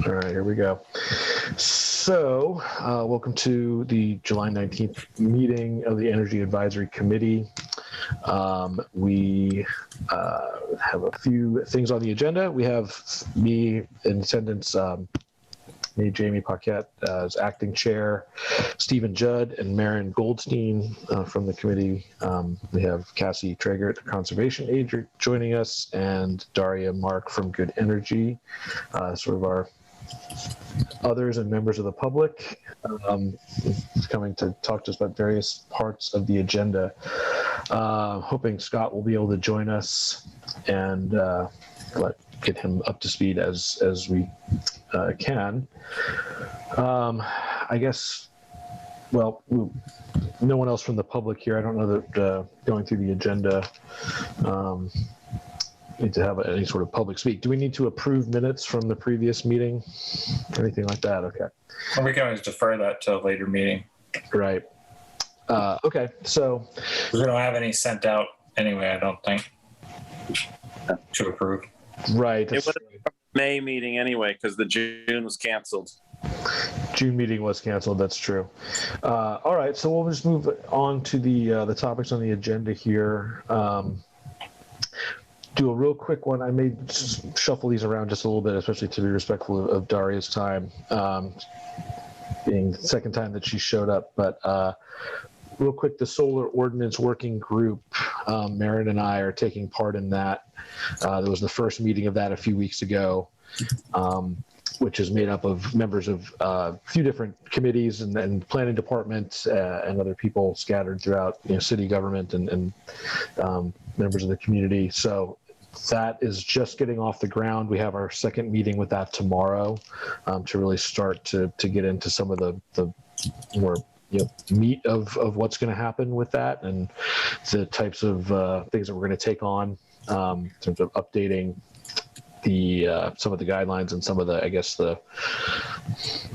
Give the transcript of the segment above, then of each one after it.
All right, here we go. So, welcome to the July 19th meeting of the Energy Advisory Committee. We have a few things on the agenda. We have me in attendance, me, Jamie Paquette, as acting chair, Stephen Judd and Maren Goldstein from the committee. We have Cassie Traeger, the conservation agent, joining us, and Daria Mark from Good Energy, sort of our others and members of the public, coming to talk to us about various parts of the agenda. Hoping Scott will be able to join us and get him up to speed as we can. I guess, well, no one else from the public here. I don't know that going through the agenda, need to have any sort of public speak. Do we need to approve minutes from the previous meeting? Anything like that? Okay. Well, we can always defer that to a later meeting. Right. Okay, so we don't have any sent out anyway, I don't think, to approve. Right. It was a May meeting anyway, because the June was canceled. June meeting was canceled. That's true. All right, so we'll just move on to the topics on the agenda here. Do a real quick one. I may shuffle these around just a little bit, especially to be respectful of Daria's time, being the second time that she showed up. But real quick, the Solar Ordinance Working Group, Maren and I are taking part in that. There was the first meeting of that a few weeks ago, which is made up of members of a few different committees and planning departments and other people scattered throughout city government and members of the community. So that is just getting off the ground. We have our second meeting with that tomorrow to really start to get into some of the more meat of what's going to happen with that and the types of things that we're going to take on in terms of updating some of the guidelines and some of the, I guess I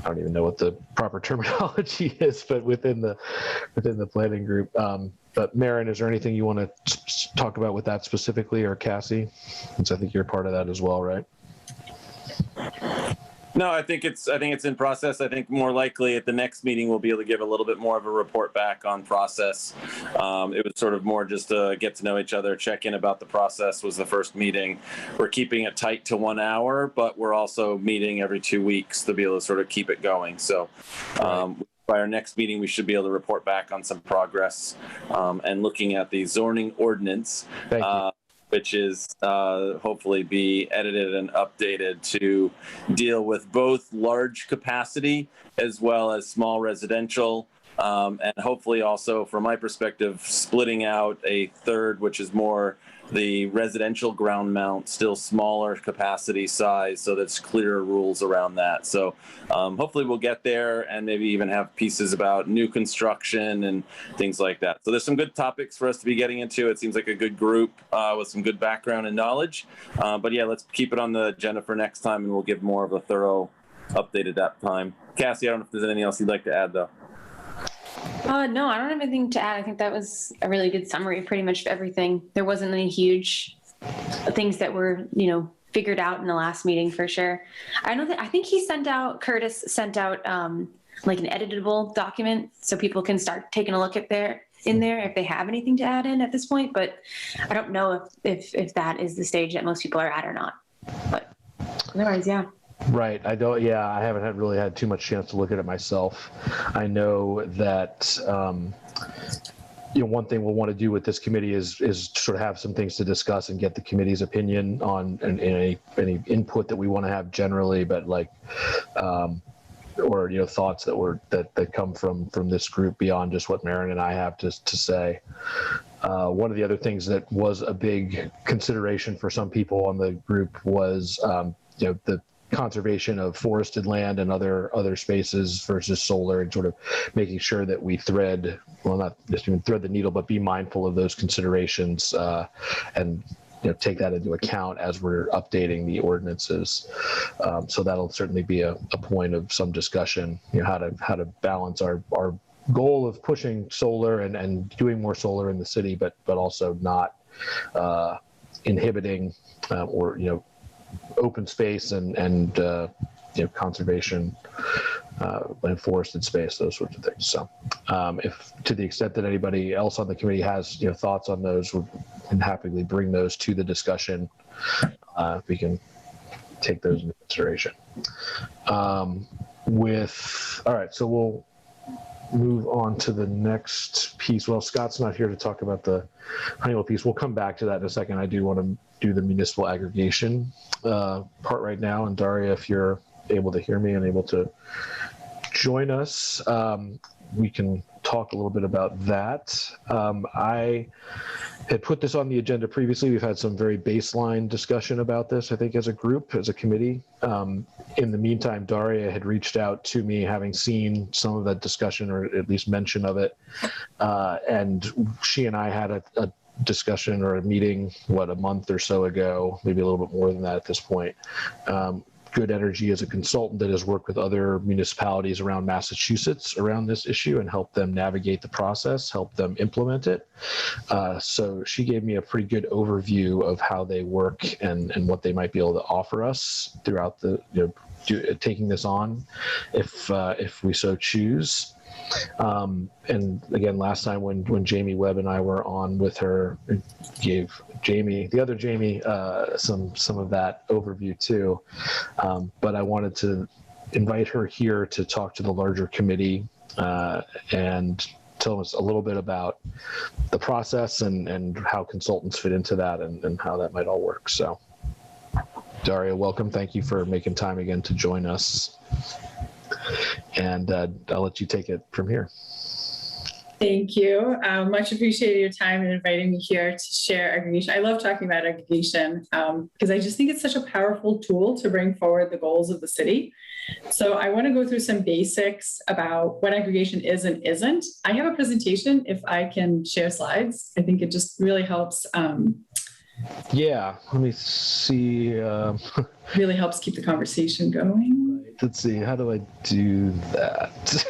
don't even know what the proper terminology is, but within the planning group. But Maren, is there anything you want to talk about with that specifically, or Cassie, since I think you're part of that as well, right? No, I think it's in process. I think more likely at the next meeting we'll be able to give a little bit more of a report back on process. It was sort of more just to get to know each other, check in about the process was the first meeting. We're keeping it tight to 1 hour, but we're also meeting every 2 weeks to be able to sort of keep it going. So by our next meeting, we should be able to report back on some progress and looking at the zoning ordinance. Thank you. Which is hopefully be edited and updated to deal with both large capacity as well as small residential, and hopefully also, from my perspective, splitting out a third, which is more the residential ground mount, still smaller capacity size, so there's clearer rules around that. So hopefully we'll get there and maybe even have pieces about new construction and things like that. So there's some good topics for us to be getting into. It seems like a good group with some good background and knowledge. But yeah, let's keep it on the agenda for next time, and we'll give more of a thorough update at that time. Cassie, I don't know if there's anything else you'd like to add, though. No, I don't have anything to add. I think that was a really good summary of pretty much everything. There wasn't any huge things that were, figured out in the last meeting for sure. I think Curtis sent out like an editable document so people can start taking a look at in there if they have anything to add in at this point, but I don't know if that is the stage that most people are at or not. But otherwise, yeah. Right. I haven't really had too much chance to look at it myself. I know that one thing we'll want to do with this committee is sort of have some things to discuss and get the committee's opinion on and any input that we want to have generally, but or thoughts that come from this group beyond just what Maren and I have to say. One of the other things that was a big consideration for some people on the group was the conservation of forested land and other spaces versus solar, and sort of making sure that we not just even thread the needle, but be mindful of those considerations and take that into account as we're updating the ordinances. So that'll certainly be a point of some discussion, how to balance our goal of pushing solar and doing more solar in the city, but also not inhibiting or open space and conservation, land forested space, those sorts of things. So if to the extent that anybody else on the committee has thoughts on those, we can happily bring those to the discussion. We can take those into consideration. All right, so we'll move on to the next piece. Well, Scott's not here to talk about the Honeywell piece. We'll come back to that in a second. I do want to do the municipal aggregation part right now. And Daria, if you're able to hear me and able to join us, we can talk a little bit about that. I had put this on the agenda previously. We've had some very baseline discussion about this, I think, as a group, as a committee. In the meantime, Daria had reached out to me, having seen some of that discussion, or at least mention of it. And she and I had a discussion or a meeting, a month or so ago, maybe a little bit more than that at this point. Good Energy is a consultant that has worked with other municipalities around Massachusetts around this issue and helped them navigate the process, help them implement it. So she gave me a pretty good overview of how they work and what they might be able to offer us throughout the taking this on, if we so choose. And again, last time when Jamie Webb and I were on with her, gave the other Jamie, some of that overview too. But I wanted to invite her here to talk to the larger committee and tell us a little bit about the process and how consultants fit into that and how that might all work. So, Daria, welcome. Thank you for making time again to join us. And I'll let you take it from here. Thank you. Much appreciated your time and inviting me here to share aggregation. I love talking about aggregation because I just think it's such a powerful tool to bring forward the goals of the city. So I want to go through some basics about what aggregation is and isn't. I have a presentation if I can share slides. I think it just really helps. Yeah, let me see. Really helps keep the conversation going. Let's see, how do I do that?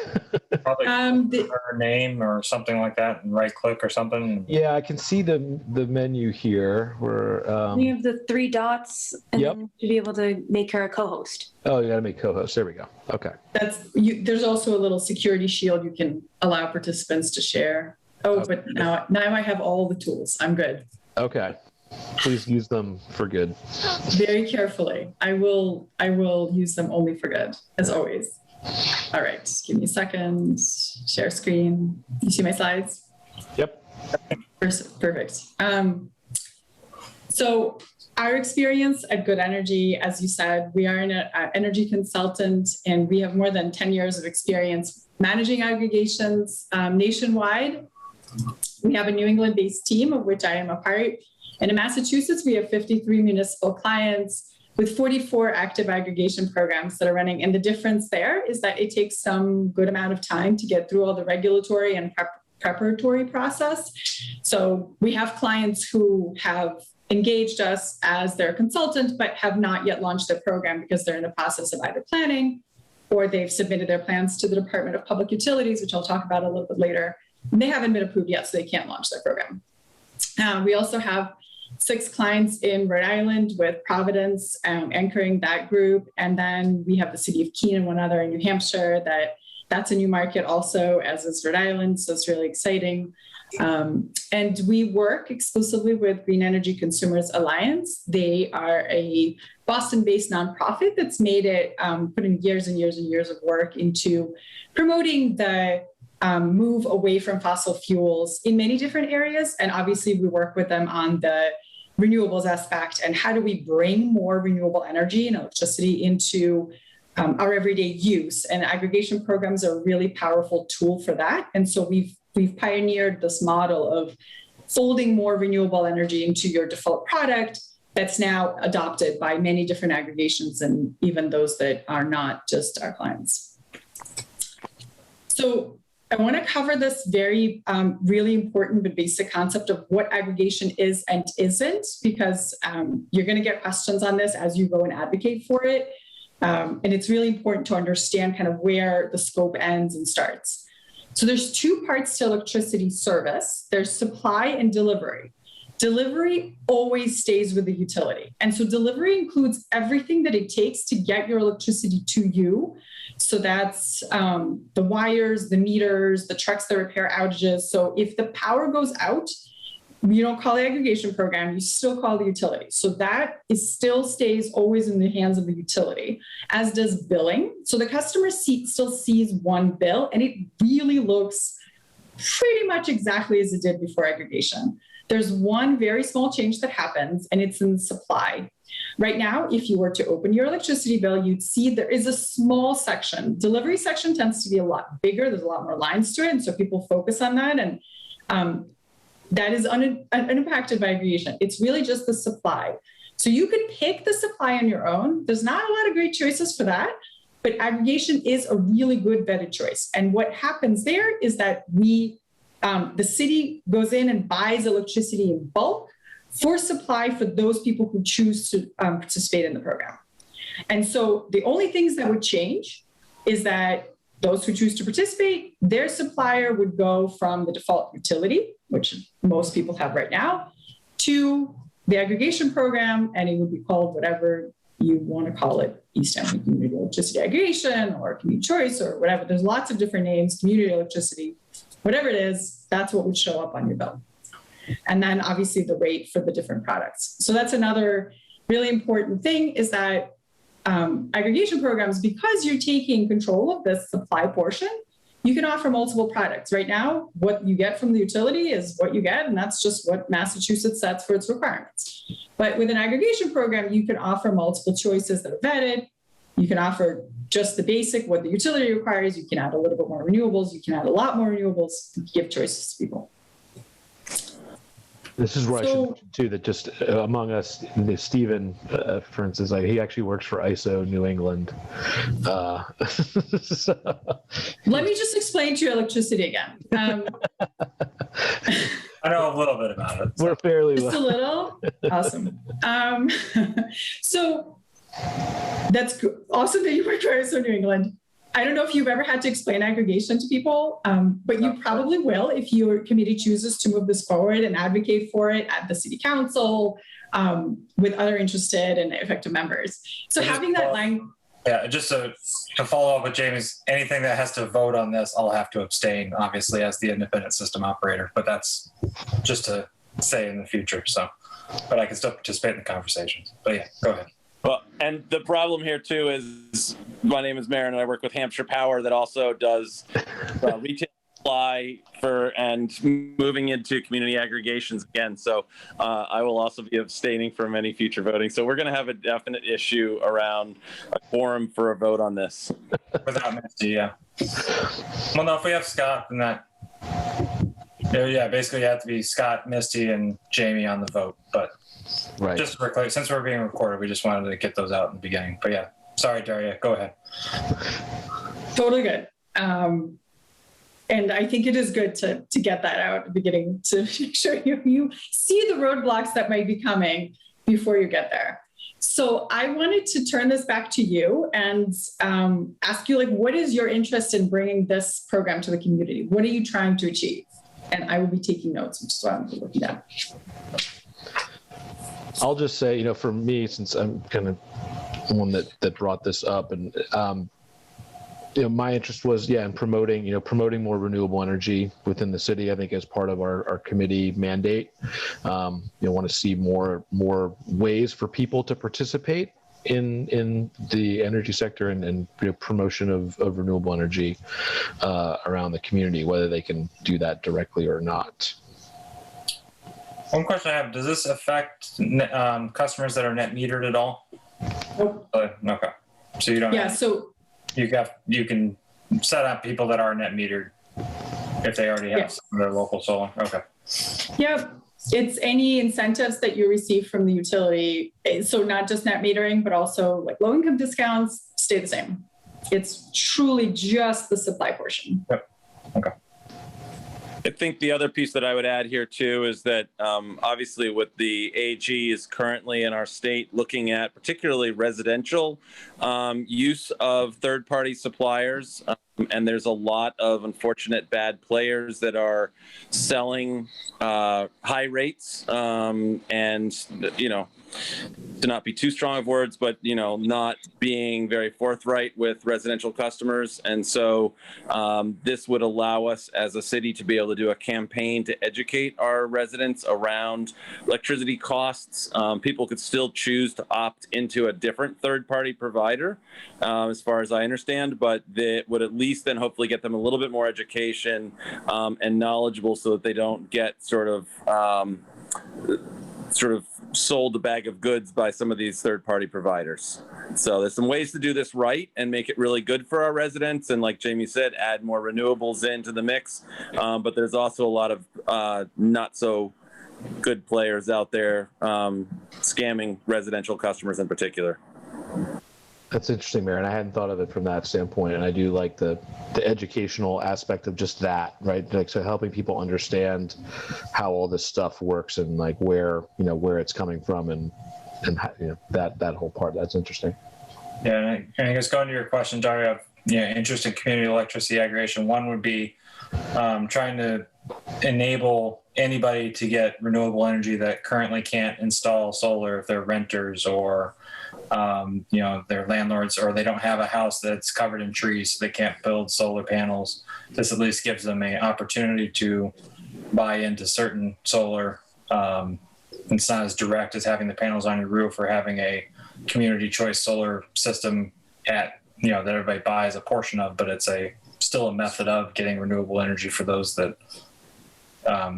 Probably her name or something like that, and right click or something. Yeah, I can see the menu here where you have the 3 dots and Yep. then to be able to make her a co-host. Oh, you got to make co-host. There we go. Okay. There's also a little security shield you can allow participants to share. But now I have all the tools. I'm good. Okay. Please use them for good. Very carefully. I will use them only for good, as always. All right, just give me a second. Share screen. You see my slides? Yep. Perfect. So our experience at Good Energy, as you said, we are an energy consultant, and we have more than 10 years of experience managing aggregations nationwide. We have a New England-based team, of which I am a part. And in Massachusetts, we have 53 municipal clients with 44 active aggregation programs that are running. And the difference there is that it takes some good amount of time to get through all the regulatory and preparatory process. So we have clients who have engaged us as their consultant, but have not yet launched their program because they're in the process of either planning or they've submitted their plans to the Department of Public Utilities, which I'll talk about a little bit later. And they haven't been approved yet, so they can't launch their program. We also have 6 clients in Rhode Island with Providence anchoring that group. And then we have the city of Keene and one other in New Hampshire that's a new market also, as is Rhode Island. So it's really exciting. And we work exclusively with Green Energy Consumers Alliance. They are a Boston-based nonprofit that's made it, put in years and years and years of work into promoting the move away from fossil fuels in many different areas. And obviously we work with them on the renewables aspect and how do we bring more renewable energy and electricity into our everyday use. And aggregation programs are a really powerful tool for that. And so we've pioneered this model of folding more renewable energy into your default product that's now adopted by many different aggregations and even those that are not just our clients. So I want to cover this very really important but basic concept of what aggregation is and isn't, because you're going to get questions on this as you go and advocate for it. And it's really important to understand kind of where the scope ends and starts. So there's 2 parts to electricity service. There's supply and delivery. Delivery always stays with the utility. And so delivery includes everything that it takes to get your electricity to you. So that's the wires, the meters, the trucks that repair outages. So if the power goes out, you don't call the aggregation program, you still call the utility. So that is still stays always in the hands of the utility, as does billing. So the customer still sees one bill, and it really looks pretty much exactly as it did before aggregation. There's one very small change that happens, and it's in supply. Right now, if you were to open your electricity bill, you'd see there is a small section. Delivery section tends to be a lot bigger. There's a lot more lines to it, and so people focus on that. And that is unimpacted by aggregation. It's really just the supply. So you could pick the supply on your own. There's not a lot of great choices for that, but aggregation is a really good vetted choice. And what happens there is that the city goes in and buys electricity in bulk for supply for those people who choose to participate in the program. And so the only things that would change is that those who choose to participate, their supplier would go from the default utility, which most people have right now, to the aggregation program, and it would be called whatever you want to call it, Easthampton Community Electricity Aggregation or Community Choice or whatever. There's lots of different names, community electricity, whatever it is, that's what would show up on your bill. And then obviously the rate for the different products. So that's another really important thing, is that aggregation programs, because you're taking control of the supply portion, you can offer multiple products. Right now, what you get from the utility is what you get, and that's just what Massachusetts sets for its requirements. But with an aggregation program, you can offer multiple choices that are vetted. You can offer just the basic, what the utility requires. You can add a little bit more renewables. You can add a lot more renewables. You give choices to people. This is where I should mention too that just among us, Stephen, for instance, he actually works for ISO New England. So. Let me just explain to you electricity again. I know a little bit about it. We're fairly Just a little? Awesome. So that's awesome that you work for ISO New England. I don't know if you've ever had to explain aggregation to people, but you probably will if your committee chooses to move this forward and advocate for it at the city council with other interested and effective members. So having that line. Yeah, just to follow up with Jamie's, anything that has to vote on this, I'll have to abstain, obviously, as the independent system operator, but that's just to say in the future. So, but I can still participate in the conversations. But yeah, go ahead. Well, and the problem here too is my name is Marin and I work with Hampshire Power that also does retail supply and moving into community aggregations again. So I will also be abstaining from any future voting. So we're going to have a definite issue around a quorum for a vote on this. Without Misty, yeah. Well, no, if we have Scott, then that, yeah, basically you have to be Scott, Misty, and Jamie on the vote. But right. Just for clarity, since we're being recorded, we just wanted to get those out in the beginning. But yeah, sorry, Daria, go ahead. Totally good. And I think it is good to get that out at the beginning to make sure you see the roadblocks that might be coming before you get there. So I wanted to turn this back to you and ask you, what is your interest in bringing this program to the community? What are you trying to achieve? And I will be taking notes, which is what I'm looking at. I'll just say, for me, since I'm kind of the one that brought this up, and my interest was, in promoting more renewable energy within the city. I think as part of our committee mandate, want to see more ways for people to participate in the energy sector and promotion of renewable energy around the community, whether they can do that directly or not. One question I have, does this affect customers that are net metered at all? Nope. Okay. So you don't you can set up people that are net metered if they already have some of their local solar. Okay. Yep. It's any incentives that you receive from the utility. So not just net metering, but also low income discounts stay the same. It's truly just the supply portion. Yep. Okay. I think the other piece that I would add here too is that obviously with the AG is currently in our state looking at particularly residential use of third-party suppliers. and there's a lot of unfortunate bad players that are selling high rates, and to not be too strong of words, but not being very forthright with residential customers. And so this would allow us as a city to be able to do a campaign to educate our residents around electricity costs. People could still choose to opt into a different third-party provider, as far as I understand, but that would at least then hopefully get them a little bit more education and knowledgeable, so that they don't get sort of sold a bag of goods by some of these third-party providers. So there's some ways to do this right and make it really good for our residents. And like Jamie said, add more renewables into the mix. But there's also a lot of not so good players out there scamming residential customers in particular. That's interesting, Mayor, and I hadn't thought of it from that standpoint. And I do like the educational aspect of just that, right? Like, so helping people understand how all this stuff works and like where it's coming from and how, that whole part. That's interesting. Yeah, and I guess going to your question, Daria, of interest in community electricity aggregation. One would be trying to enable anybody to get renewable energy that currently can't install solar if they're renters or they're landlords, or they don't have a house that's covered in trees, so they can't build solar panels. This at least gives them an opportunity to buy into certain solar. It's not as direct as having the panels on your roof or having a community choice solar system that everybody buys a portion of, but it's still a method of getting renewable energy for those that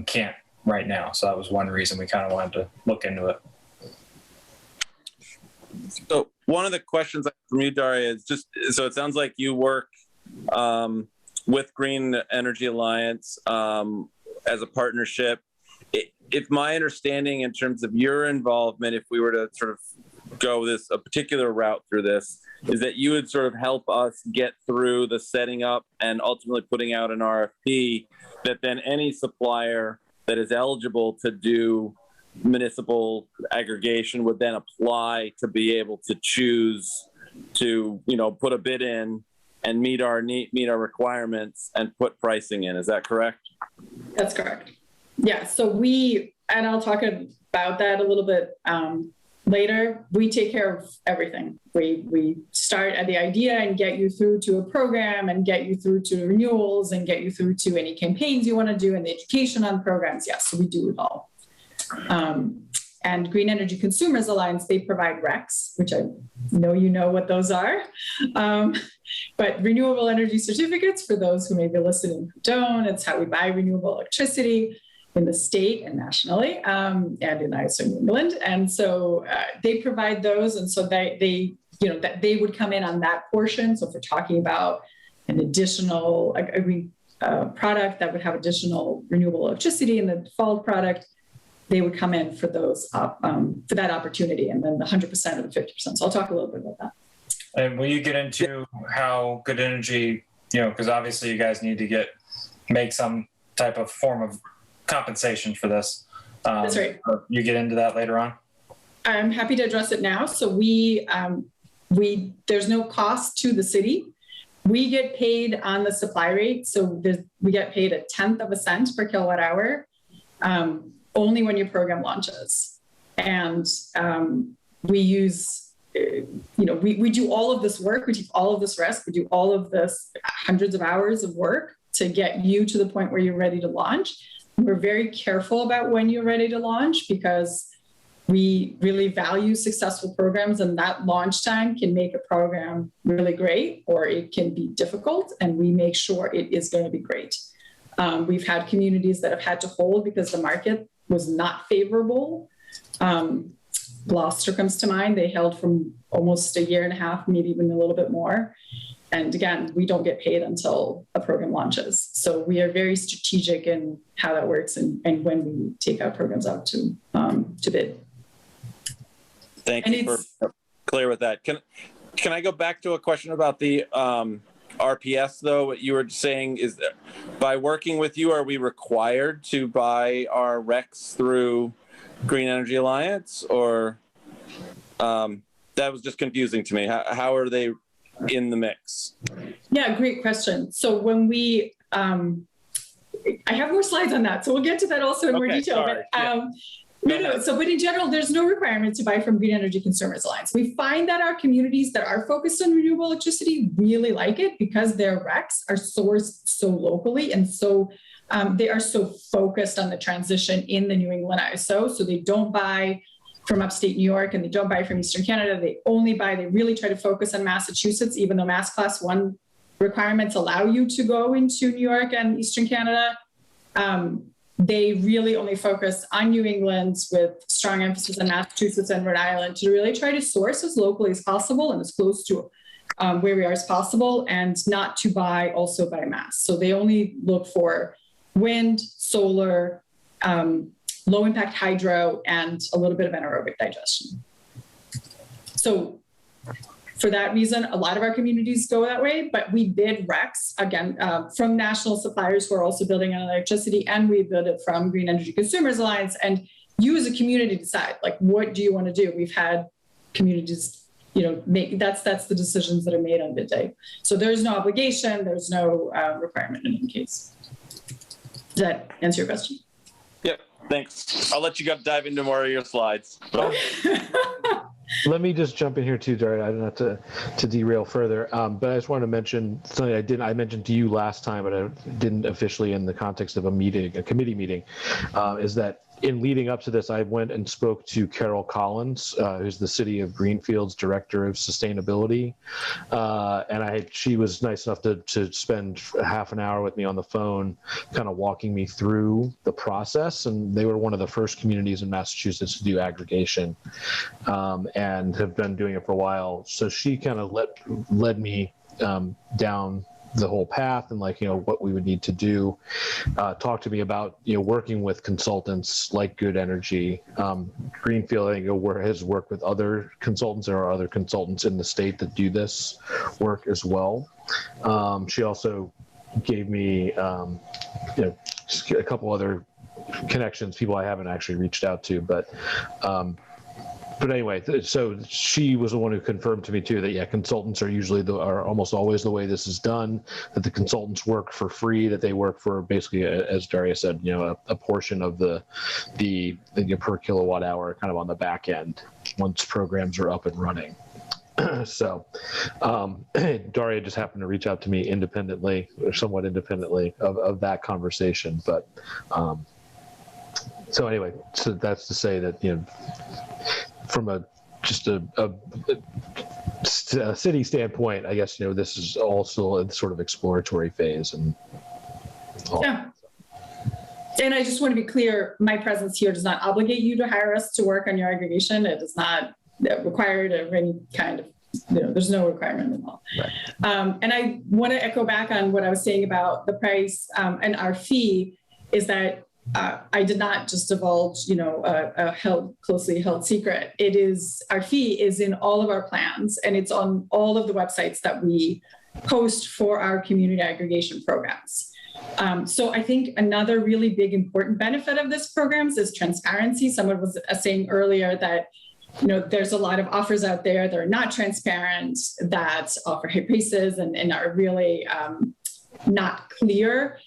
can't right now. So that was one reason we kind of wanted to look into it. So one of the questions from you, Daria, is just, so it sounds like you work with Green Energy Alliance as a partnership. If my understanding in terms of your involvement, if we were to sort of go a particular route through this, is that you would sort of help us get through the setting up and ultimately putting out an RFP that then any supplier that is eligible to do municipal aggregation would then apply to be able to choose to put a bid in and meet our requirements and put pricing in. Is that correct? That's correct. Yeah. So and I'll talk about that a little bit later. We take care of everything. We start at the idea and get you through to a program and get you through to renewals and get you through to any campaigns you want to do and the education on programs. Yes. So we do it all. And Green Energy Consumers Alliance, they provide RECs, which I know what those are. But renewable energy certificates, for those who may be listening who don't, it's how we buy renewable electricity in the state and nationally, and in ISO New England. And so they provide those. And so they would come in on that portion. So if we're talking about an additional product that would have additional renewable electricity in the default product, they would come in for those for that opportunity, and then the 100% or the 50%. So I'll talk a little bit about that. And will you get into how Good Energy, because obviously you guys need to make some type of form of compensation for this. That's right. You get into that later on? I'm happy to address it now. So there's no cost to the city. We get paid on the supply rate. So we get paid 1/10 of a cent per kilowatt hour. Only when your program launches. And we use, we do all of this work, we take all of this risk, we do all of this hundreds of hours of work to get you to the point where you're ready to launch. We're very careful about when you're ready to launch because we really value successful programs, and that launch time can make a program really great or it can be difficult, and we make sure it is going to be great. We've had communities that have had to hold because the market was not favorable. Gloucester comes to mind. They held from almost 1.5 years, maybe even a little bit more. And again, we don't get paid until a program launches. So we are very strategic in how that works and when we take our programs out to bid. Thank you for clear with that. Can I go back to a question about the RPS, though? What you were saying is that by working with you, are we required to buy our RECs through Green Energy Alliance, or that was just confusing to me? How are they in the mix? Yeah, great question. So when we, I have more slides on that, so we'll get to that also in more Okay, detail. sorry. No. So, but in general, there's no requirement to buy from Green Energy Consumers Alliance. We find that our communities that are focused on renewable electricity really like it because their RECs are sourced so locally and so they are so focused on the transition in the New England ISO. So they don't buy from upstate New York and they don't buy from Eastern Canada. They really try to focus on Massachusetts, even though Mass Class 1 requirements allow you to go into New York and Eastern Canada. They really only focus on New England with strong emphasis on Massachusetts and Rhode Island to really try to source as locally as possible and as close to where we are as possible, and not to buy also by mass. So they only look for wind, solar, low impact hydro, and a little bit of anaerobic digestion. So for that reason, a lot of our communities go that way, but we bid RECs, again, from national suppliers who are also building on electricity, and we bid it from Green Energy Consumers Alliance, and you as a community decide, like, what do you want to do? We've had communities, make, that's the decisions that are made on bid day. So there's no obligation, there's no requirement in any case. Does that answer your question? Yep, thanks. I'll let you go dive into more of your slides. Let me just jump in here too, Daria. I don't have to derail further, but I just wanted to mention something I mentioned to you last time, but I didn't officially in the context of a committee meeting, is that in leading up to this, I went and spoke to Carol Collins, who's the City of Greenfield's Director of Sustainability, and she was nice enough to spend half an hour with me on the phone, kind of walking me through the process. And they were one of the first communities in Massachusetts to do aggregation, and have been doing it for a while. So she kind of led me down the whole path and what we would need to do. Talk to me about working with consultants like Good Energy. Greenfield, I think, has worked with other consultants. There are other consultants in the state that do this work as well. She also gave me just a couple other connections, people I haven't actually reached out to, but anyway, so she was the one who confirmed to me too that consultants are usually are almost always the way this is done. That the consultants work for free. That they work for basically, as Daria said, a portion of the per kilowatt hour, kind of on the back end once programs are up and running. So Daria just happened to reach out to me independently, or somewhat independently of that conversation. But so anyway, so that's to say that from a city standpoint, I guess this is also a sort of exploratory phase, and yeah. And I just want to be clear: my presence here does not obligate you to hire us to work on your aggregation. It is not required of any kind of. There's no requirement at all. Right. And I want to echo back on what I was saying about the price and our fee. Is that I did not just divulge, a closely held secret. Our fee is in all of our plans, and it's on all of the websites that we post for our community aggregation programs. So I think another really big important benefit of this programs is transparency. Someone was saying earlier that there's a lot of offers out there that are not transparent, that offer high prices and are really not clear.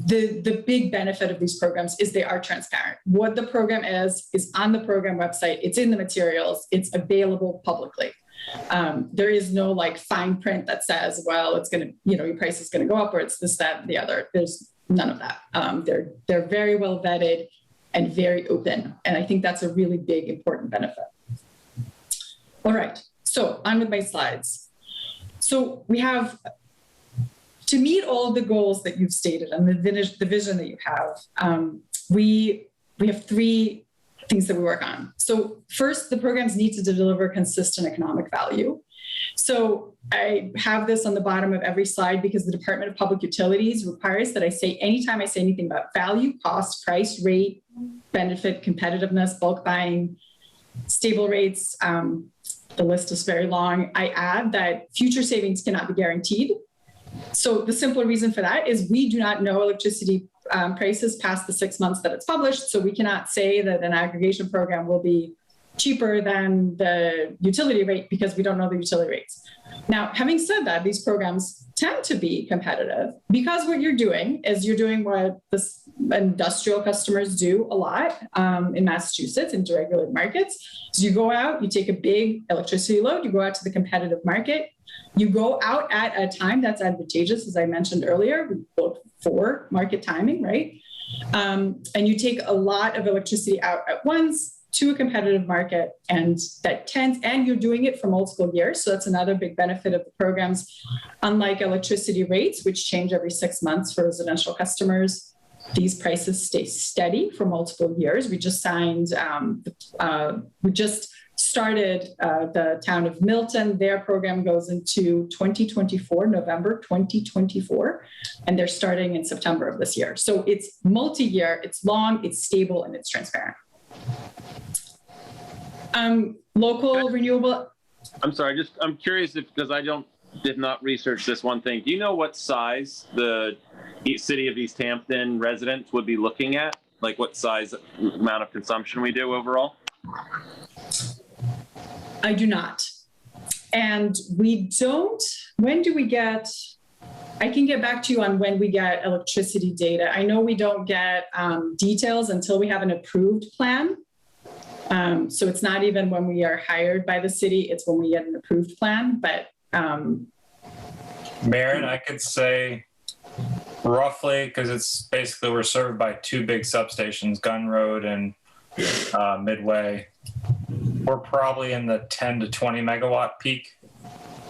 The big benefit of these programs is they are transparent. What the program is on the program website. It's in the materials. It's available publicly. There is no fine print that says, well, it's going to, your price is going to go up, or it's this, that, and the other. There's none of that. They're very well vetted and very open. And I think that's a really big, important benefit. All right, so on with my slides. So we have, to meet all of the goals that you've stated and the vision that you have, we have three things that we work on. So first, the programs need to deliver consistent economic value. So I have this on the bottom of every slide because the Department of Public Utilities requires that I say, anytime I say anything about value, cost, price, rate, benefit, competitiveness, bulk buying, stable rates, the list is very long. I add that future savings cannot be guaranteed. So the simple reason for that is we do not know electricity prices past the 6 months that it's published. So we cannot say that an aggregation program will be cheaper than the utility rate because we don't know the utility rates. Now, having said that, these programs tend to be competitive because what you're doing is you're doing what the industrial customers do a lot in Massachusetts in deregulated markets. So you go out, you take a big electricity load, you go out to the competitive market, you go out at a time that's advantageous, as I mentioned earlier, we look for market timing, right? And you take a lot of electricity out at once to a competitive market, and you're doing it for multiple years. So that's another big benefit of the programs. Unlike electricity rates, which change every 6 months for residential customers, these prices stay steady for multiple years. We just signed, we just started the town of Milton. Their program goes into 2024, November 2024, and they're starting in September of this year. So it's multi-year, it's long, it's stable, and it's transparent. Local renewable. I'm sorry, I'm curious because did not research this one thing. Do you know what size the city of Easthampton residents would be looking at? Like what size amount of consumption we do overall? I do not. And we don't, when do we get, I can get back to you on when we get electricity data. I know we don't get details until we have an approved plan. So it's not even when we are hired by the city, it's when we get an approved plan. But Maren, I could say roughly, because it's basically we're served by two big substations, Gun Road and Midway. We're probably in the 10 to 20 megawatt peak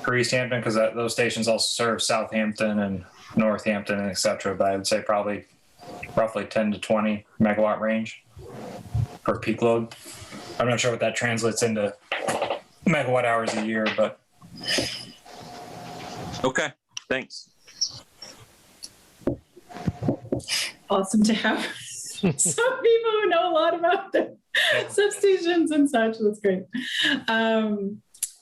for Easthampton, because those stations also serve Southampton and Northampton and et cetera. But I would say probably roughly 10 to 20 megawatt range for peak load. I'm not sure what that translates into megawatt hours a year, but. Okay, thanks. Awesome to have some people who know a lot about the substations and such. That's great.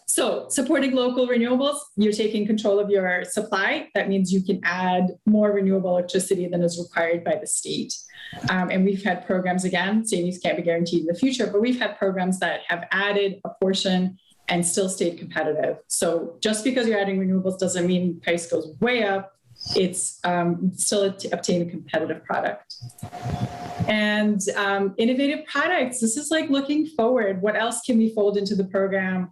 So supporting local renewables, you're taking control of your supply. That means you can add more renewable electricity than is required by the state. And we've had programs, again, savings can't be guaranteed in the future, but we've had programs that have added a portion and still stayed competitive. So just because you're adding renewables doesn't mean price goes way up. It's still obtain a competitive product. And innovative products, this is like looking forward. What else can we fold into the program?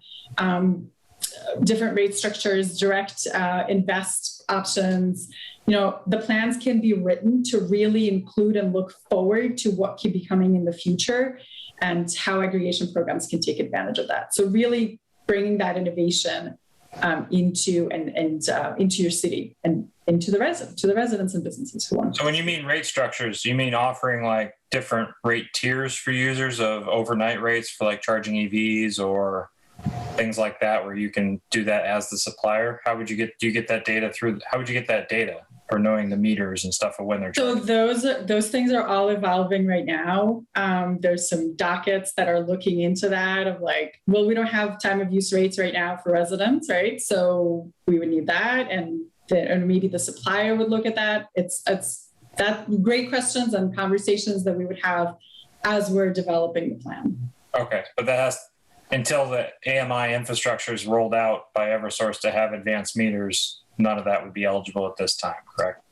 Different rate structures, direct invest options. You know, the plans can be written to really include and look forward to what can be coming in the future and how aggregation programs can take advantage of that. So really bringing that innovation into your city and into the residents and businesses who want. So when you mean rate structures, you mean offering like different rate tiers for users of overnight rates for like charging EVs or things like that, where you can do that as the supplier? How would you get? Do you get that data through? How would you get that data for knowing the meters and stuff of when they're charging? So those things are all evolving right now. There's some dockets that are looking into that of like, well, we don't have time of use rates right now for residents, right? So we would need that, and maybe the supplier would look at that. It's that great questions and conversations that we would have as we're developing the plan. Okay, but that has until the AMI infrastructure is rolled out by Eversource to have advanced meters. None of that would be eligible at this time, correct?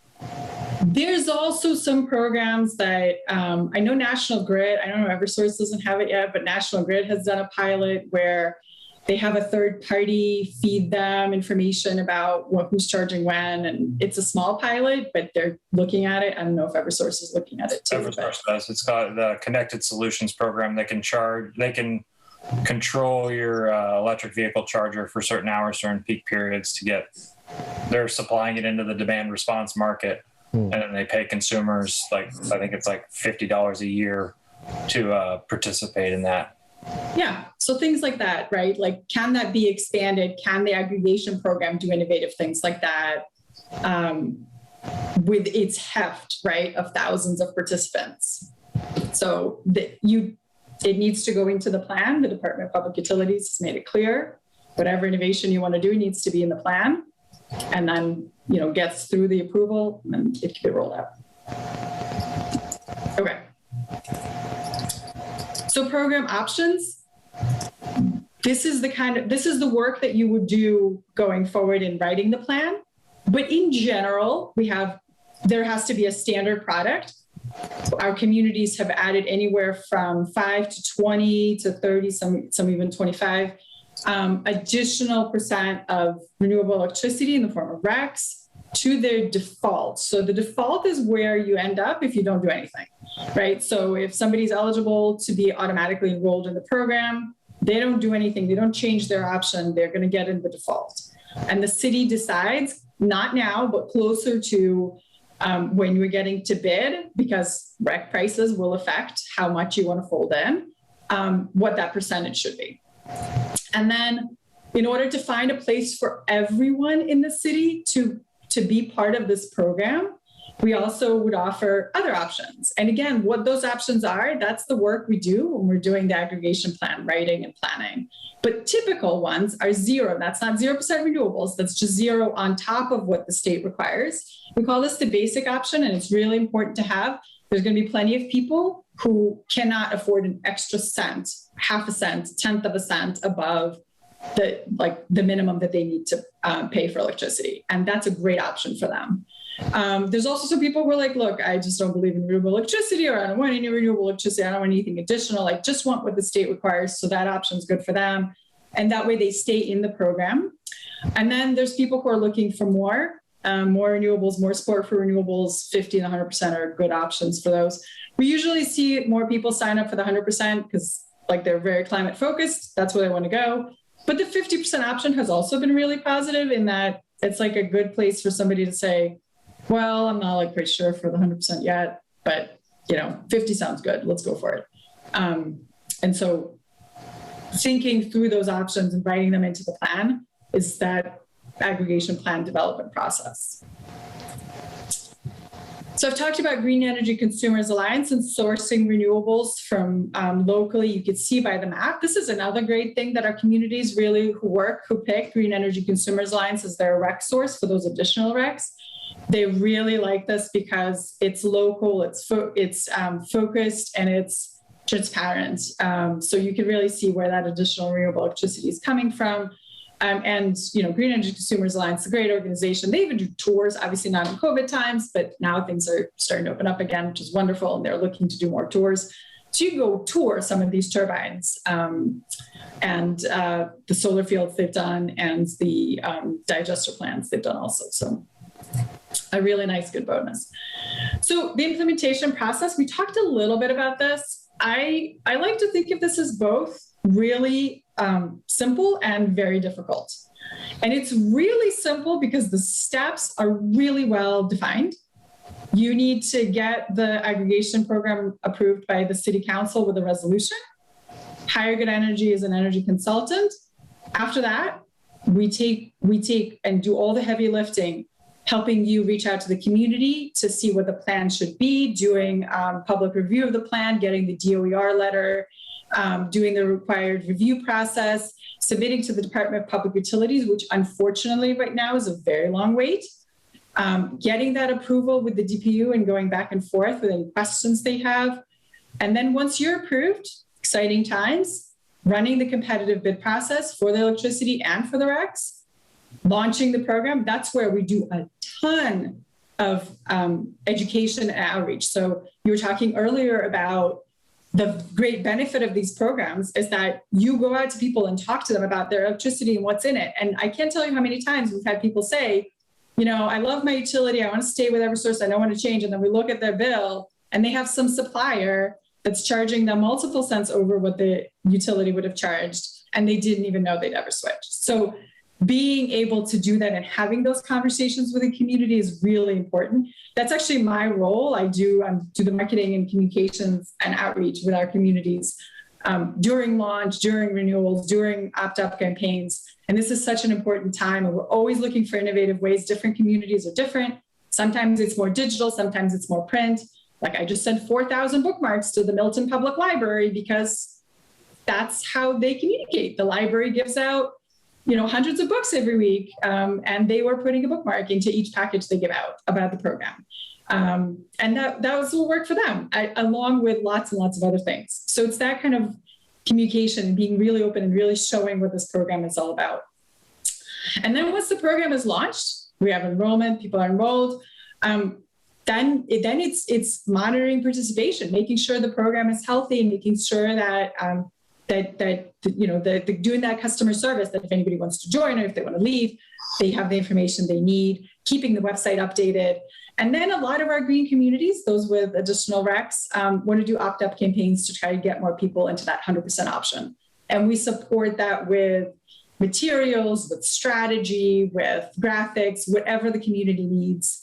There's also some programs that I know National Grid, I don't know, Eversource doesn't have it yet, but National Grid has done a pilot where they have a third party feed them information about who's charging when. And it's a small pilot, but they're looking at it. I don't know if Eversource is looking at it too. Eversource does. It's called the Connected Solutions Program. They can control your electric vehicle charger for certain hours during peak periods to get. They're supplying it into the demand response market, and then they pay consumers I think it's like $50 a year to participate in that. Yeah, so things like that, right? Like, can that be expanded? Can the aggregation program do innovative things like that with its heft, right, of thousands of participants? So it needs to go into the plan. The Department of Public Utilities has made it clear. Whatever innovation you want to do needs to be in the plan, and then gets through the approval, and it can be rolled out. Okay. So program options, this is the work that you would do going forward in writing the plan. But in general, there has to be a standard product. Our communities have added anywhere from 5 to 20 to 30, some even 25 additional percent of renewable electricity in the form of RECs to their default. So the default is where you end up if you don't do anything, right? So if somebody's eligible to be automatically enrolled in the program, they don't do anything, they don't change their option, they're going to get in the default. And the city decides, not now, but closer to when you're getting to bid, because REC prices will affect how much you want to fold in, what that percentage should be. And then in order to find a place for everyone in the city to be part of this program, we also would offer other options. And again, what those options are, that's the work we do when we're doing the aggregation plan writing and planning. But typical ones are zero. That's not 0% renewables. That's just zero on top of what the state requires. We call this the basic option, and it's really important to have. There's going to be plenty of people who cannot afford an extra cent, half a cent, tenth of a cent above the minimum that they need to pay for electricity. And that's a great option for them. There's also some people who are like, look, I just don't believe in renewable electricity, or I don't want any renewable electricity. I don't want anything additional. I just want what the state requires. So that option is good for them. And that way they stay in the program. And then there's people who are looking for more renewables, more support for renewables. 50 and 100% are good options for those. We usually see more people sign up for the 100% because they're very climate focused. That's where they want to go. But the 50% option has also been really positive in that it's a good place for somebody to say, well, I'm not quite sure for the 100% yet, but 50 sounds good. Let's go for it. And so thinking through those options and writing them into the plan is that aggregation plan development process. So I've talked about Green Energy Consumers Alliance and sourcing renewables from locally. You can see by the map. This is another great thing that our communities really who pick Green Energy Consumers Alliance as their REC source for those additional RECs. They really like this because it's local, it's focused, and it's transparent. So you can really see where that additional renewable electricity is coming from. And Green Energy Consumers Alliance, a great organization. They even do tours, obviously not in COVID times, but now things are starting to open up again, which is wonderful. And they're looking to do more tours. So you go tour some of these turbines and the solar fields they've done and the digester plants they've done also. So a really nice, good bonus. So the implementation process, we talked a little bit about this. I like to think of this as both really simple and very difficult. And it's really simple because the steps are really well defined. You need to get the aggregation program approved by the city council with a resolution. Hire Good Energy is an energy consultant. After that, we take and do all the heavy lifting, helping you reach out to the community to see what the plan should be, doing public review of the plan, getting the DOER letter, doing the required review process, submitting to the Department of Public Utilities, which unfortunately right now is a very long wait, getting that approval with the DPU and going back and forth with any questions they have. And then once you're approved, exciting times, running the competitive bid process for the electricity and for the RECs, launching the program. That's where we do a ton of education and outreach. So you were talking earlier about the great benefit of these programs is that you go out to people and talk to them about their electricity and what's in it. And I can't tell you how many times we've had people say, I love my utility. I want to stay with Eversource. I don't want to change. And then we look at their bill and they have some supplier that's charging them multiple cents over what the utility would have charged. And they didn't even know they'd ever switched. So being able to do that and having those conversations with the community is really important. That's actually my role. I do the marketing and communications and outreach with our communities during launch, during renewals, during opt-up campaigns. And this is such an important time. And we're always looking for innovative ways. Different communities are different. Sometimes it's more digital, sometimes it's more print. I just sent 4,000 bookmarks to the Milton Public Library because that's how they communicate. The library gives out hundreds of books every week, and they were putting a bookmark into each package they give out about the program. And that was what worked for them, along with lots and lots of other things. So it's that kind of communication, being really open and really showing what this program is all about. And then once the program is launched, we have enrollment, people are enrolled. Then it's monitoring participation, making sure the program is healthy, making sure that doing that customer service, that if anybody wants to join or if they want to leave, they have the information they need, keeping the website updated. And then a lot of our green communities, those with additional recs, want to do opt-up campaigns to try to get more people into that 100% option. And we support that with materials, with strategy, with graphics, whatever the community needs.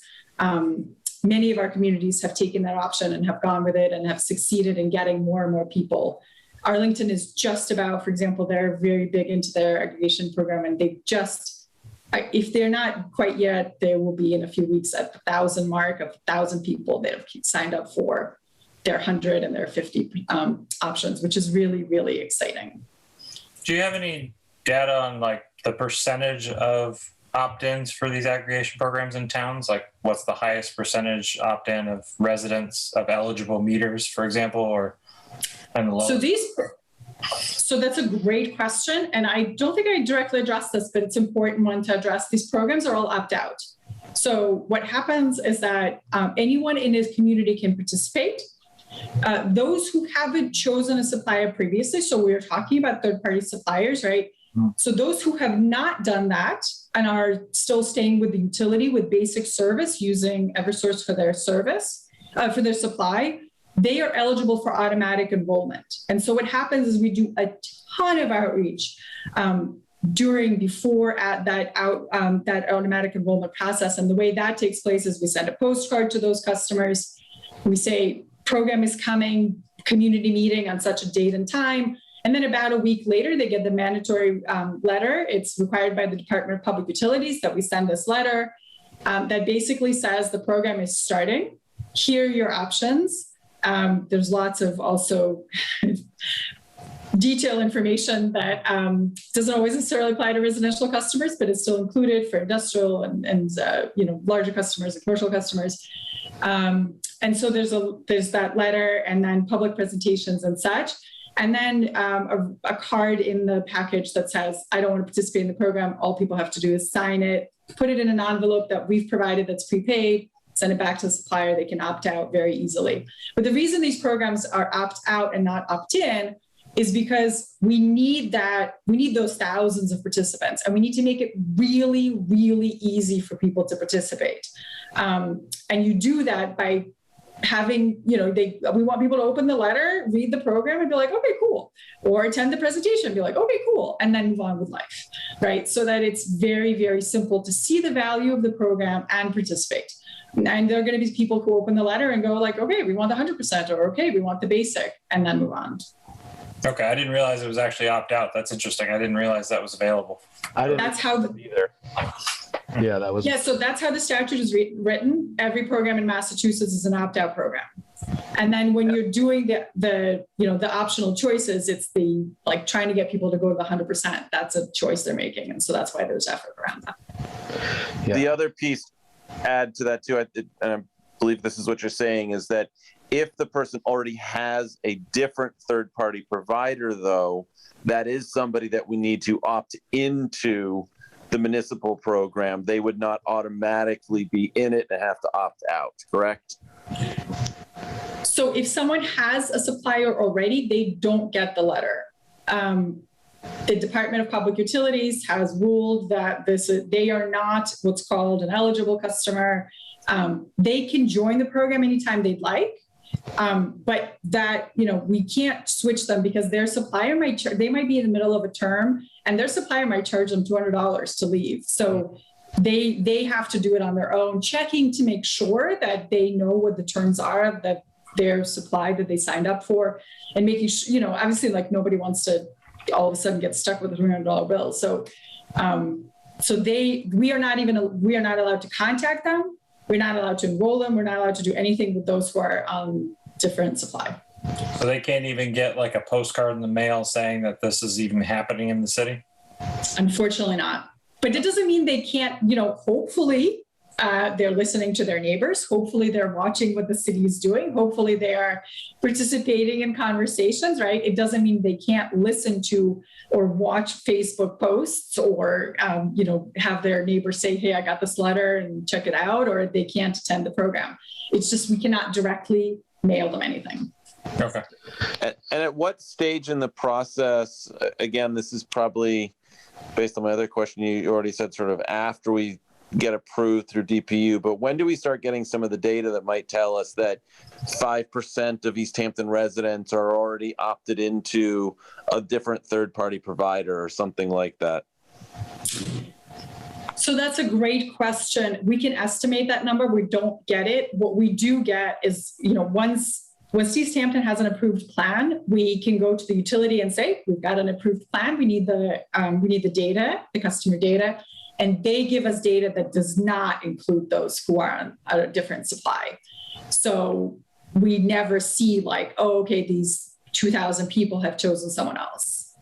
Many of our communities have taken that option and have gone with it and have succeeded in getting more and more people. Arlington is just about, for example, they're very big into their aggregation program, and they just, if they're not quite yet, they will be in a few weeks at the 1,000 mark of 1,000 people that have signed up for their 100 and their 50 options, which is really, really exciting. Do you have any data on like the percentage of opt-ins for these aggregation programs in towns? Like what's the highest percentage opt-in of residents of eligible meters, for example, or and the lowest? So that's a great question. And I don't think I directly addressed this, but it's an important one to address. These programs are all opt-out. So what happens is that anyone in this community can participate. Those who haven't chosen a supplier previously, so we were talking about third-party suppliers, right? So those who have not done that and are still staying with the utility with basic service using Eversource for their service, for their supply, they are eligible for automatic enrollment. And so what happens is we do a ton of outreach before that automatic enrollment process. And the way that takes place is we send a postcard to those customers. We say, program is coming, community meeting on such a date and time. And then about a week later, they get the mandatory letter. It's required by the Department of Public Utilities that we send this letter that basically says the program is starting. Here are your options. There's lots of also detailed information that doesn't always necessarily apply to residential customers, but it's still included for industrial and larger customers and commercial customers. And so there's that letter and then public presentations and such. And then a card in the package that says, I don't want to participate in the program. All people have to do is sign it, put it in an envelope that we've provided that's prepaid, send it back to the supplier. They can opt out very easily. But the reason these programs are opt out and not opt in is because we need those thousands of participants, and we need to make it really, really easy for people to participate. And you do that by having, we want people to open the letter, read the program and be like, okay, cool. Or attend the presentation and be like, okay, cool. And then move on with life, right? So that it's very, very simple to see the value of the program and participate. And there are going to be people who open the letter and go like, okay, we want the 100%, or okay, we want the basic, and then move on. Okay, I didn't realize it was actually opt-out. That's interesting. I didn't realize that was available. That's how either. Yeah, that was. Yeah, so that's how the statute is written. Every program in Massachusetts is an opt-out program. And then when you're doing the optional choices, it's the like trying to get people to go to the 100%. That's a choice they're making, and so that's why there's effort around that. Yeah. The other piece, add to that too, and I believe this is what you're saying, is that if the person already has a different third-party provider, though, that is somebody that we need to opt into the municipal program. They would not automatically be in it and have to opt out, correct? So if someone has a supplier already, they don't get the letter. The Department of Public Utilities has ruled that they are not what's called an eligible customer. They can join the program anytime they'd like. But that, we can't switch them because their supplier they might be in the middle of a term and their supplier might charge them $200 to leave. So they have to do it on their own, checking to make sure that they know what the terms are, that their supply that they signed up for, and making sure, obviously like nobody wants to all of a sudden get stuck with a $300 bill. So, we are not allowed to contact them. We're not allowed to enroll them. We're not allowed to do anything with those who are on different supply. So they can't even get like a postcard in the mail saying that this is even happening in the city? Unfortunately not. But it doesn't mean they can't, hopefully They're listening to their neighbors. Hopefully they're watching what the city is doing. Hopefully they are participating in conversations, right? It doesn't mean they can't listen to or watch Facebook posts or, have their neighbors say, hey, I got this letter and check it out, or they can't attend the program. It's just, we cannot directly mail them anything. Okay. And at what stage in the process, again, this is probably based on my other question, you already said sort of after we get approved through DPU, but when do we start getting some of the data that might tell us that 5% of Easthampton residents are already opted into a different third-party provider or something like that? So that's a great question. We can estimate that number. We don't get it. What we do get is, once Easthampton has an approved plan, we can go to the utility and say, we've got an approved plan. We need the data, the customer data. And they give us data that does not include those who are on a different supply. So we never see like, oh, okay, these 2,000 people have chosen someone else.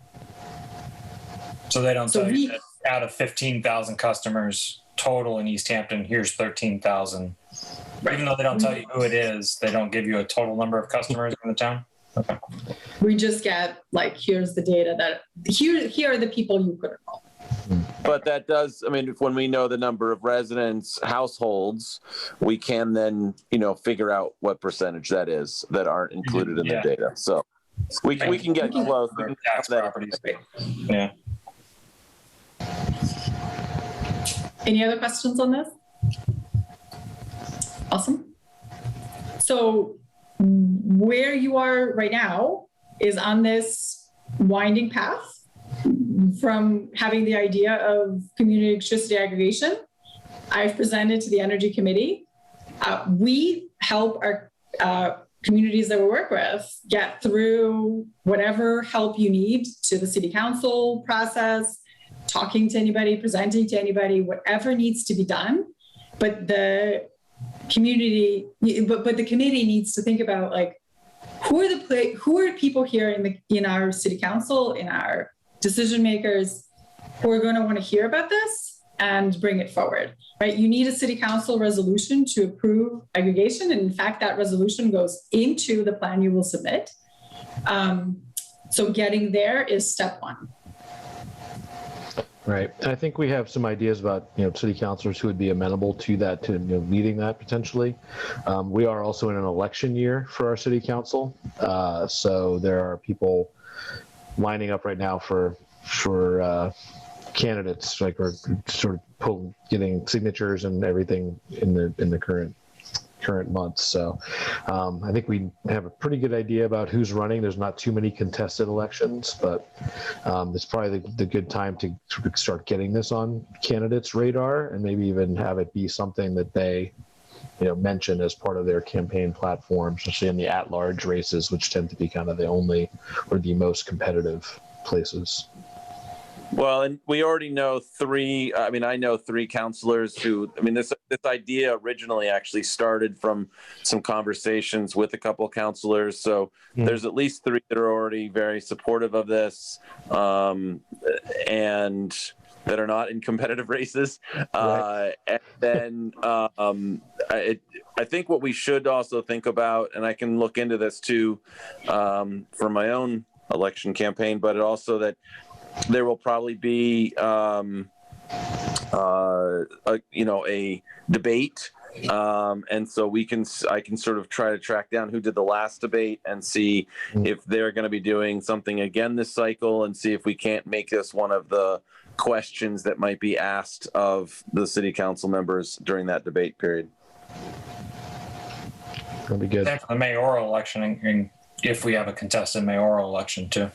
So they don't So tell you that out of 15,000 customers total in Easthampton, here's 13,000. Right. Even though they don't tell you who it is, they don't give you a total number of customers in the town? Okay. We just get like, here's the data that, here are the people you could enroll. But that does, when we know the number of residents, households, we can then, figure out what percentage that is that aren't included in the data. So we can get close. We can Tax properties. Yeah. Any other questions on this? Awesome. So where you are right now is on this winding path from having the idea of community electricity aggregation. I've presented to the Energy Committee. We help our communities that we work with get through whatever help you need to the city council process, talking to anybody, presenting to anybody, whatever needs to be done. But the community, but the committee needs to think about like, who are people here in our city council, in our decision makers who are going to want to hear about this and bring it forward, right? You need a city council resolution to approve aggregation. And in fact, that resolution goes into the plan you will submit. So getting there is step one. Right. I think we have some ideas about, city councilors who would be amenable to that, to leading that potentially. We are also in an election year for our city council. So there are people lining up right now for candidates, like we're sort of getting signatures and everything in the current months. So I think we have a pretty good idea about who's running. There's not too many contested elections, but it's probably the good time to start getting this on candidates' radar and maybe even have it be something that they mention as part of their campaign platform, especially in the at-large races, which tend to be kind of the only or the most competitive places. Well, and we already know I know three counselors who, this idea originally actually started from some conversations with a couple of counselors. So there's at least three that are already very supportive of this and that are not in competitive races. Right. And then I think what we should also think about, and I can look into this too for my own election campaign, but also that there will probably be a debate, and so I can sort of try to track down who did the last debate and see if they're going to be doing something again this cycle, and see if we can't make this one of the questions that might be asked of the city council members during that debate period. That'll be good. And for the mayoral election, and if we have a contested mayoral election too.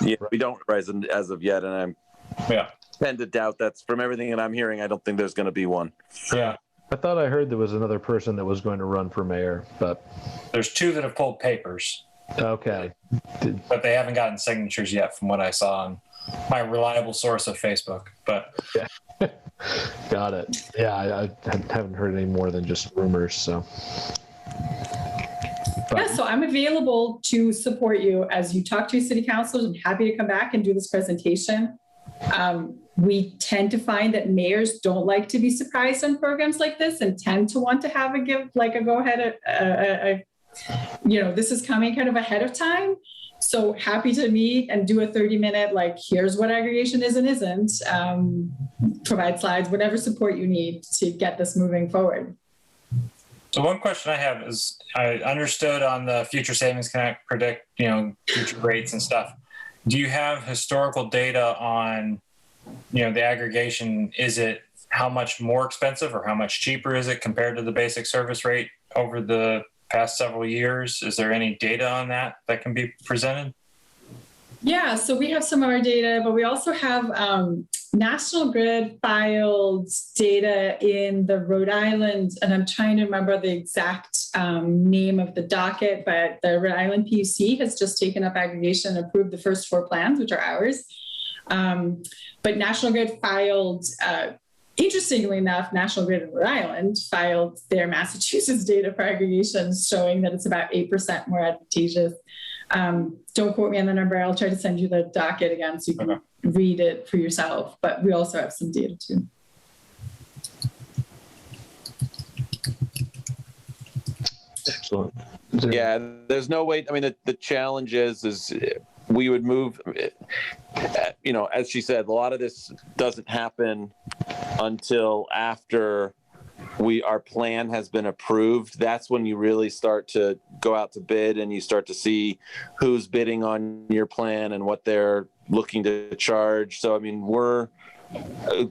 Yeah, we don't rise as of yet, and I tend to doubt that's from everything that I'm hearing. I don't think there's going to be one. Yeah. I thought I heard there was another person that was going to run for mayor, but There's two that have pulled papers, okay. but they haven't gotten signatures yet from what I saw on my reliable source of Facebook. But Got it. Yeah, I haven't heard any more than just rumors, so. Yeah, so I'm available to support you as you talk to your city councilors. I'm happy to come back and do this presentation. we tend to find that mayors don't like to be surprised on programs like this and tend to want to have a go ahead, this is coming kind of ahead of time. So happy to meet and do a 30-minute, here's what aggregation is and isn't, provide slides, whatever support you need to get this moving forward. So one question I have is, I understood on the Future Savings Connect predict, future rates and stuff. Do you have historical data on, the aggregation? Is it how much more expensive or how much cheaper is it compared to the basic service rate over the past several years? Is there any data on that can be presented? Yeah, so we have some of our data, but we also have National Grid filed data in the Rhode Island, and I'm trying to remember the exact name of the docket, but the Rhode Island PUC has just taken up aggregation and approved the first 4 plans, which are ours. But National Grid filed, interestingly enough, National Grid in Rhode Island filed their Massachusetts data for aggregation, showing that it's about 8% more advantageous. Don't quote me on the number. I'll try to send you the docket again so you can read it for yourself. But we also have some data too. Excellent. Yeah, there's no way. I mean, the challenge is we would move, as she said, a lot of this doesn't happen until after our plan has been approved. That's when you really start to go out to bid and you start to see who's bidding on your plan and what they're looking to charge. So, I mean, we're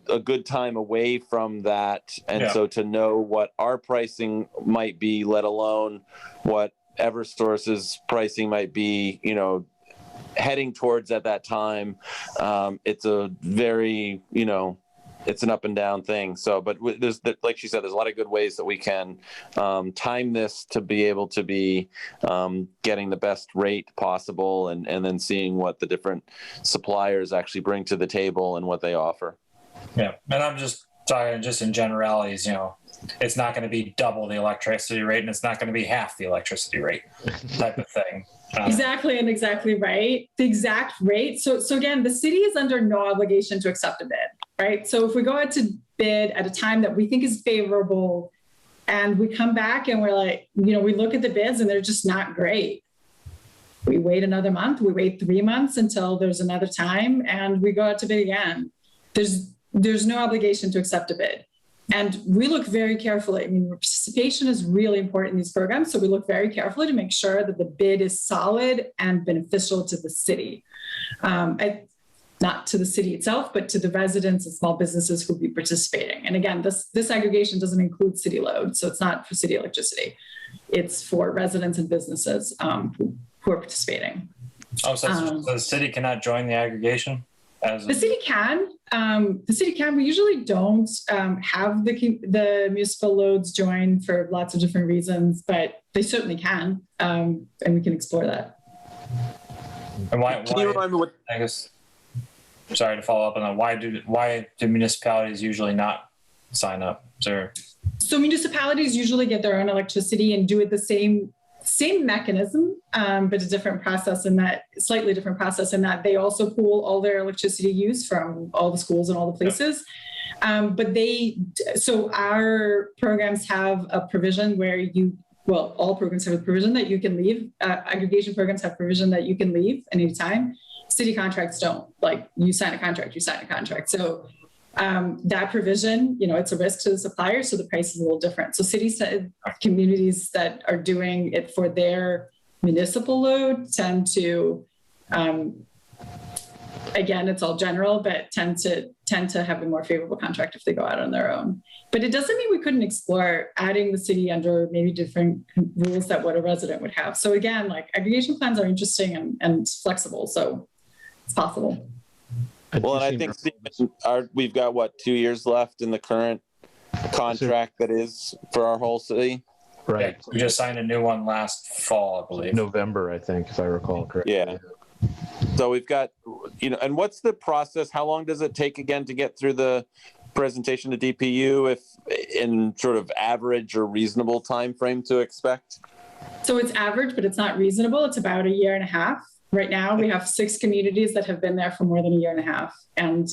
a good time away from that. And so to know what our pricing might be, let alone what Eversource's pricing might be, heading towards at that time, it's a very, it's an up and down thing. So, but there's, like she said, there's a lot of good ways that we can time this to be able to be getting the best rate possible, and then seeing what the different suppliers actually bring to the table and what they offer. Yeah, and I'm just talking just in generalities, it's not going to be double the electricity rate and it's not going to be half the electricity rate type of thing. Exactly, and exactly right. The exact rate. So again, the city is under no obligation to accept a bid, right? So if we go out to bid at a time that we think is favorable and we come back and we're like, we look at the bids and they're just not great, we wait another month, we wait 3 months until there's another time, and we go out to bid again. There's no obligation to accept a bid. And we look very carefully. I mean, participation is really important in these programs. So we look very carefully to make sure that the bid is solid and beneficial to the city. Not to the city itself, but to the residents and small businesses who will be participating. And again, this aggregation doesn't include city load. So it's not for city electricity. It's for residents and businesses who are participating. Oh, so the city cannot join the aggregation? The city can. We usually don't have the municipal loads join for lots of different reasons, but they certainly can, and we can explore that. And why Can you remind me what? I guess. Sorry to follow up on that. Why do municipalities usually not sign up? So municipalities usually get their own electricity and do it the same mechanism, but a different process in that, slightly different process in that they also pool all their electricity use from all the schools and all the places. So our programs have a provision where all programs have a provision that you can leave. Aggregation programs have provision that you can leave at any time. City contracts don't. Like, you sign a contract. So that provision, it's a risk to the supplier, so the price is a little different. So cities, communities that are doing it for their municipal load tend to, again, it's all general, but tend to have a more favorable contract if they go out on their own. But it doesn't mean we couldn't explore adding the city under maybe different rules that what a resident would have. So again, aggregation plans are interesting and flexible, so it's possible. Well, and I think, Stephen, we've got 2 years left in the current contract that is for our whole city. Right. Yeah, we just signed a new one last fall, I believe. November, I think, if I recall correctly. Yeah. So we've got, and what's the process? How long does it take again to get through the presentation to DPU, if in sort of average or reasonable time frame to expect? So it's average, but it's not reasonable. It's about 1.5 years. Right now, we have 6 communities that have been there for more than a year and a half. And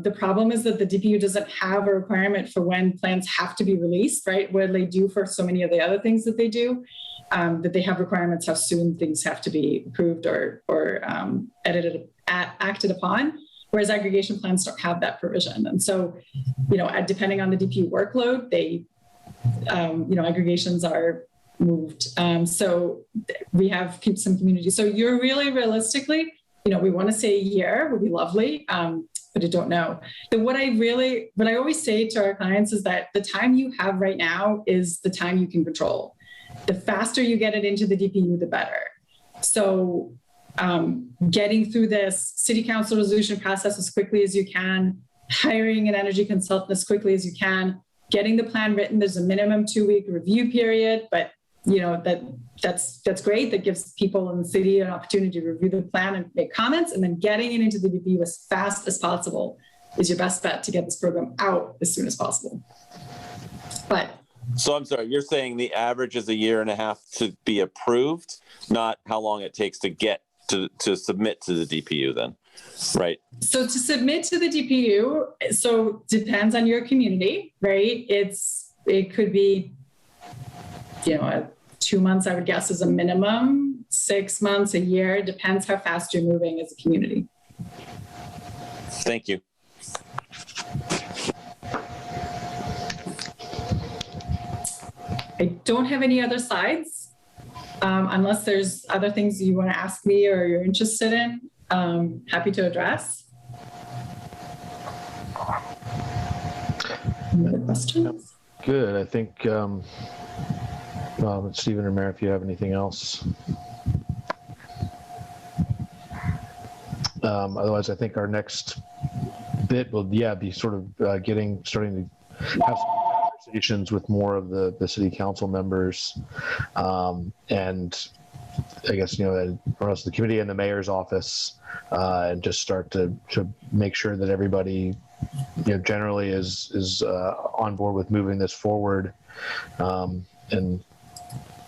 the problem is that the DPU doesn't have a requirement for when plans have to be released, right? Where they do for so many of the other things that they do, that they have requirements how soon things have to be approved or acted upon. Whereas aggregation plans don't have that provision. And so, depending on the DPU workload, they, aggregations are moved. So we have some communities. So you're really realistically, we want to say a year would be lovely, but I don't know. What I always say to our clients is that the time you have right now is the time you can control. The faster you get it into the DPU, the better. So getting through this city council resolution process as quickly as you can, hiring an energy consultant as quickly as you can, getting the plan written. There's a minimum 2-week review period, but that's great. That gives people in the city an opportunity to review the plan and make comments, and then getting it into the DPU as fast as possible is your best bet to get this program out as soon as possible. But So I'm sorry, you're saying the average is a year and a half to be approved, not how long it takes to get to submit to the DPU then, right? So to submit to the DPU, so depends on your community, right? It could be, 2 months, I would guess, is a minimum, 6 months, a year, depends how fast you're moving as a community. Thank you. I don't have any other slides, unless there's other things you want to ask me or you're interested in. Happy to address. Any other questions? Good. I think Stephen or Mary, if you have anything else. Otherwise, I think our next bit will, be sort of starting to have some conversations with more of the city council members, and I guess, or else the committee and the mayor's office, and just start to make sure that everybody, generally is on board with moving this forward. And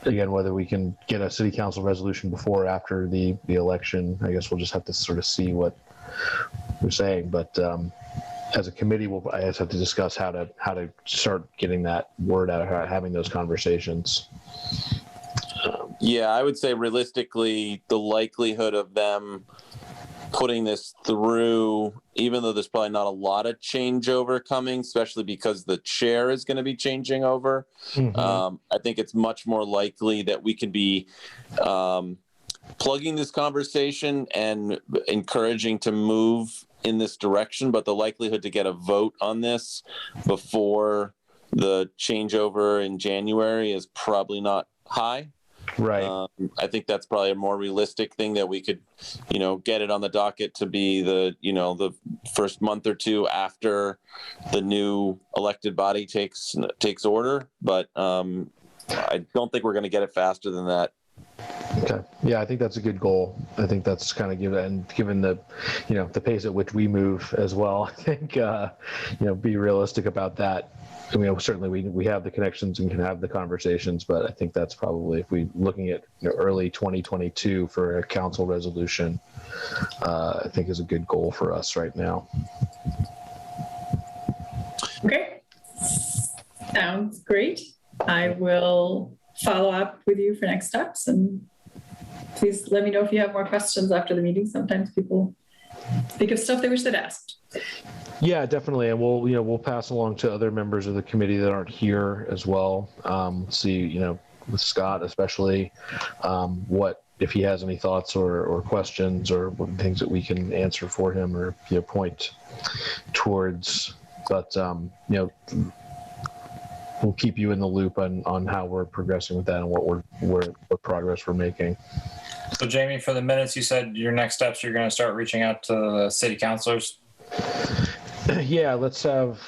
again, whether we can get a city council resolution before or after the election, I guess we'll just have to sort of see what we're saying. But as a committee, I just have to discuss how to start getting that word out, having those conversations. Yeah, I would say realistically, the likelihood of them putting this through, even though there's probably not a lot of changeover coming, especially because the chair is going to be changing over. Mm-hmm. I think it's much more likely that we could be plugging this conversation and encouraging to move in this direction, but the likelihood to get a vote on this before the changeover in January is probably not high. Right. I think that's probably a more realistic thing, that we could, get it on the docket to be the first month or two after the new elected body takes order. But I don't think we're going to get it faster than that. Okay. Yeah, I think that's a good goal. I think that's kind of given the, the pace at which we move as well. I think, be realistic about that. I mean, certainly we have the connections and can have the conversations, but I think that's probably, if we're looking at early 2022 for a council resolution, I think is a good goal for us right now. Okay. Sounds great. I will follow up with you for next steps, and please let me know if you have more questions after the meeting. Sometimes people think of stuff they wish they'd asked. Yeah, definitely, and we'll pass along to other members of the committee that aren't here as well. See, with Scott especially, what if he has any thoughts or questions or things that we can answer for him or point towards. But we'll keep you in the loop on how we're progressing with that and what progress we're making. So Jamie, for the minutes, you said your next steps, you're going to start reaching out to the city councilors. Yeah, let's have,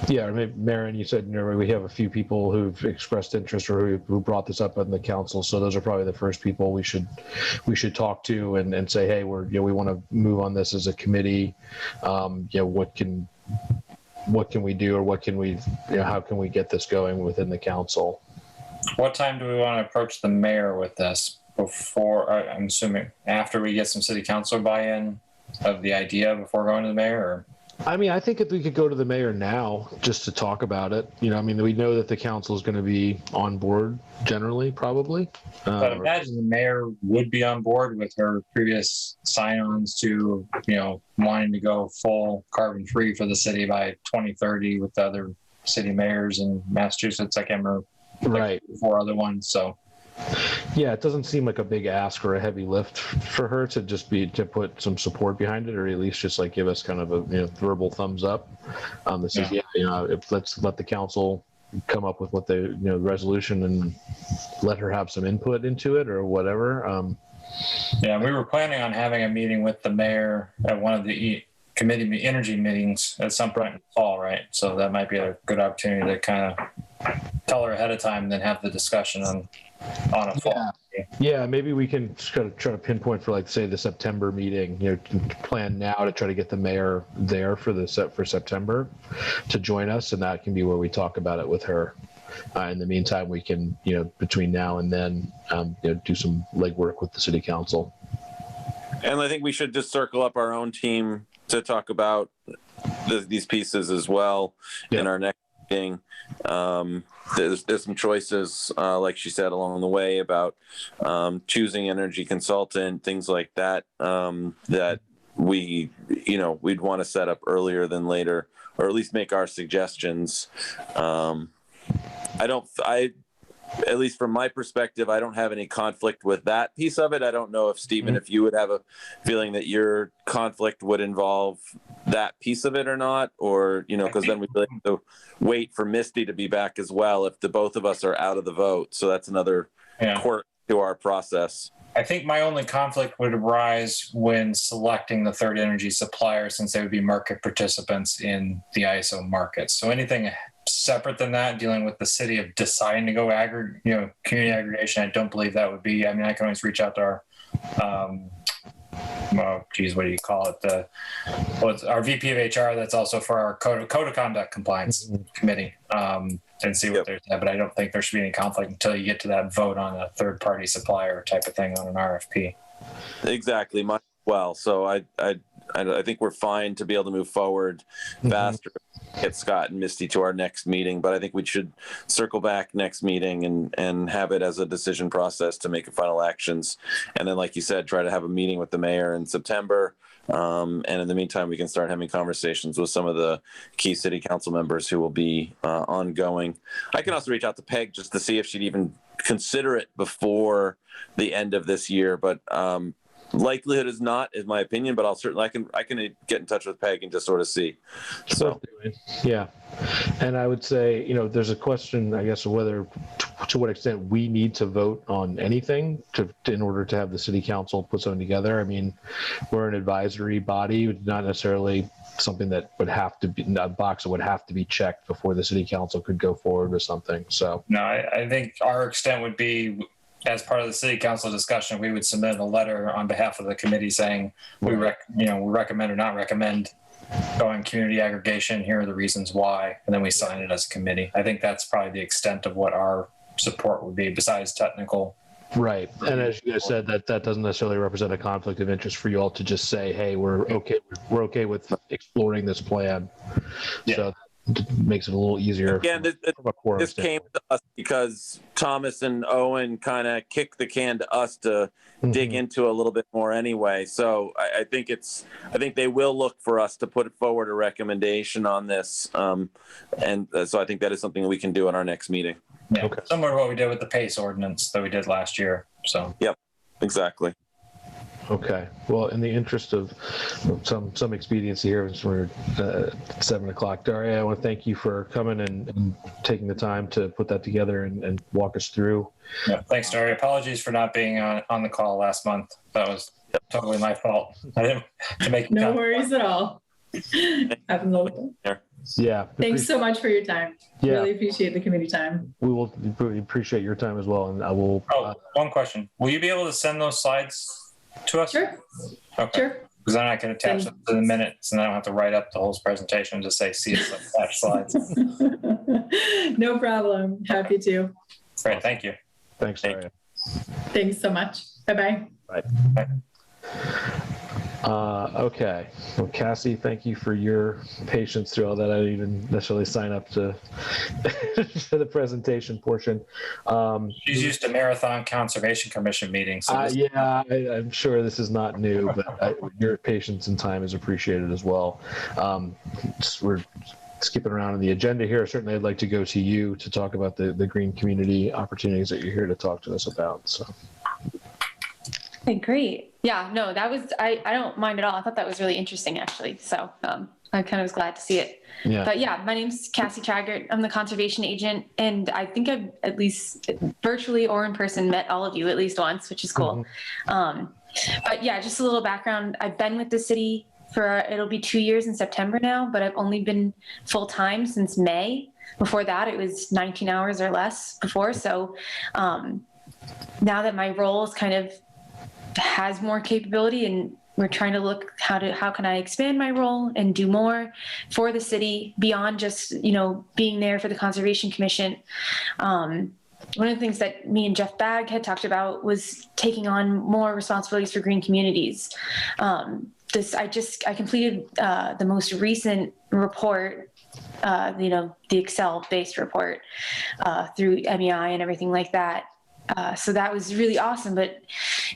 maybe Maren, you said we have a few people who've expressed interest or who brought this up in the council. So those are probably the first people we should talk to and say, hey, we want to move on this as a committee. What can we do, or what can we, how can we get this going within the council? What time do we want to approach the mayor with this? before, I'm assuming after we get some city council buy-in of the idea before going to the mayor, or? I mean, I think if we could go to the mayor now just to talk about it, you know, I mean, we know that the council is going to be on board generally, probably. But imagine the mayor would be on board with her previous sign-ons to, you know, wanting to go full carbon-free for the city by 2030 with the other city mayors in Massachusetts. I can't remember. Right. 4 other ones. So. Yeah, it doesn't seem like a big ask or a heavy lift for her to just be to put some support behind it, or at least just like give us kind of a verbal thumbs up. This is let's let the council come up with what they resolution and let her have some input into it or whatever. Yeah, we were planning on having a meeting with the mayor at one of the committee energy meetings at some point in the fall, right? So that might be a good opportunity to kind of tell her ahead of time, and then have the discussion on a fall. Yeah, maybe we can try to pinpoint for, like, say, the September meeting. Plan now to try to get the mayor there for September to join us, and that can be where we talk about it with her. In the meantime, we can, between now and then, do some legwork with the city council. And I think we should just circle up our own team to talk about these pieces as well in our next meeting. There's some choices, like she said, along the way about choosing energy consultant, things like that, that we'd want to set up earlier than later, or at least make our suggestions. At least from my perspective, I don't have any conflict with that piece of it. I don't know if Stephen, if you would have a feeling that your conflict would involve that piece of it or not, or, because then we really have to wait for Misty to be back as well if the both of us are out of the vote. So that's another quirk to our process. I think my only conflict would arise when selecting the third energy supplier, since they would be market participants in the ISO market. So anything separate than that, dealing with the city of deciding to go community aggregation, I don't believe that would be. I mean, I can always reach out to our, what do you call it? Our VP of HR, that's also for our code of conduct compliance committee, and see what there's there. But I don't think there should be any conflict until you get to that vote on a third party supplier type of thing on an RFP. Exactly. Well, so I think we're fine to be able to move forward faster, get Scott and Misty to our next meeting, but I think we should circle back next meeting and have it as a decision process to make final actions. And then, like you said, try to have a meeting with the mayor in September. And in the meantime, we can start having conversations with some of the key city council members who will be ongoing. I can also reach out to Peg just to see if she'd even consider it before the end of this year, but likelihood is not, is my opinion, but I can get in touch with Peg and just sort of see. So yeah, and I would say there's a question, I guess, of whether to what extent we need to vote on anything in order to have the city council put something together. I mean, we're an advisory body, not necessarily something that would have to be a box that would have to be checked before the city council could go forward with something. So no, I think our extent would be, as part of the city council discussion, we would submit a letter on behalf of the committee saying we recommend or not recommend going community aggregation. Here are the reasons why, and then we sign it as a committee. I think that's probably the extent of what our support would be, besides technical. Right, and as you guys said, that doesn't necessarily represent a conflict of interest for you all to just say, "Hey, we're okay with exploring this plan." Yeah. So that makes it a little easier. Again, this came to us because Thomas and Owen kind of kicked the can to us to dig into a little bit more anyway. So I think they will look for us to put forward a recommendation on this. And so I think that is something that we can do in our next meeting. Yeah. Okay. Similar to what we did with the PACE ordinance that we did last year. So. Yep, exactly. Okay. Well, in the interest of some expediency here, since we're at 7 o'clock, Daria, I want to thank you for coming and taking the time to put that together and walk us through. Yeah. Thanks, Daria. Apologies for not being on the call last month. That was totally my fault. I didn't to make no worries at all. Happens all the time. Yeah. Thanks so much for your time. Yeah. Really appreciate the committee time. We will appreciate your time as well, and I will. One question: will you be able to send those slides to us? Sure. Okay. Sure. Because then I can attach them to the minutes, and I don't have to write up the whole presentation and just say, "See, it's attached slides." No problem. Happy to. Great. Thank you. Thanks, Daria. Thanks so much. Bye-bye. Okay. Well, Cassie, thank you for your patience through all that. I didn't even necessarily sign up to, to the presentation portion. She's used to Marathon Conservation Commission meetings. So I'm sure this is not new, but your patience and time is appreciated as well. We're skipping around in the agenda here. Certainly, I'd like to go to you to talk about the green community opportunities that you're here to talk to us about. So. Okay, great. Yeah, no, that was, I don't mind at all. I thought that was really interesting, actually. So I kind of was glad to see it. Yeah. But yeah, my name's Cassie Traggart. I'm the conservation agent. And I think I've at least virtually or in person met all of you at least once, which is cool. But yeah, just a little background. I've been with the city for, it'll be 2 years in September now, but I've only been full-time since May. Before that, it was 19 hours or less before. So now that my role is kind of has more capability, and we're trying to look how can I expand my role and do more for the city beyond just, being there for the Conservation Commission. One of the things that me and Jeff Bagg had talked about was taking on more responsibilities for green communities. I completed the most recent report, the Excel-based report through MEI and everything like that. So that was really awesome. But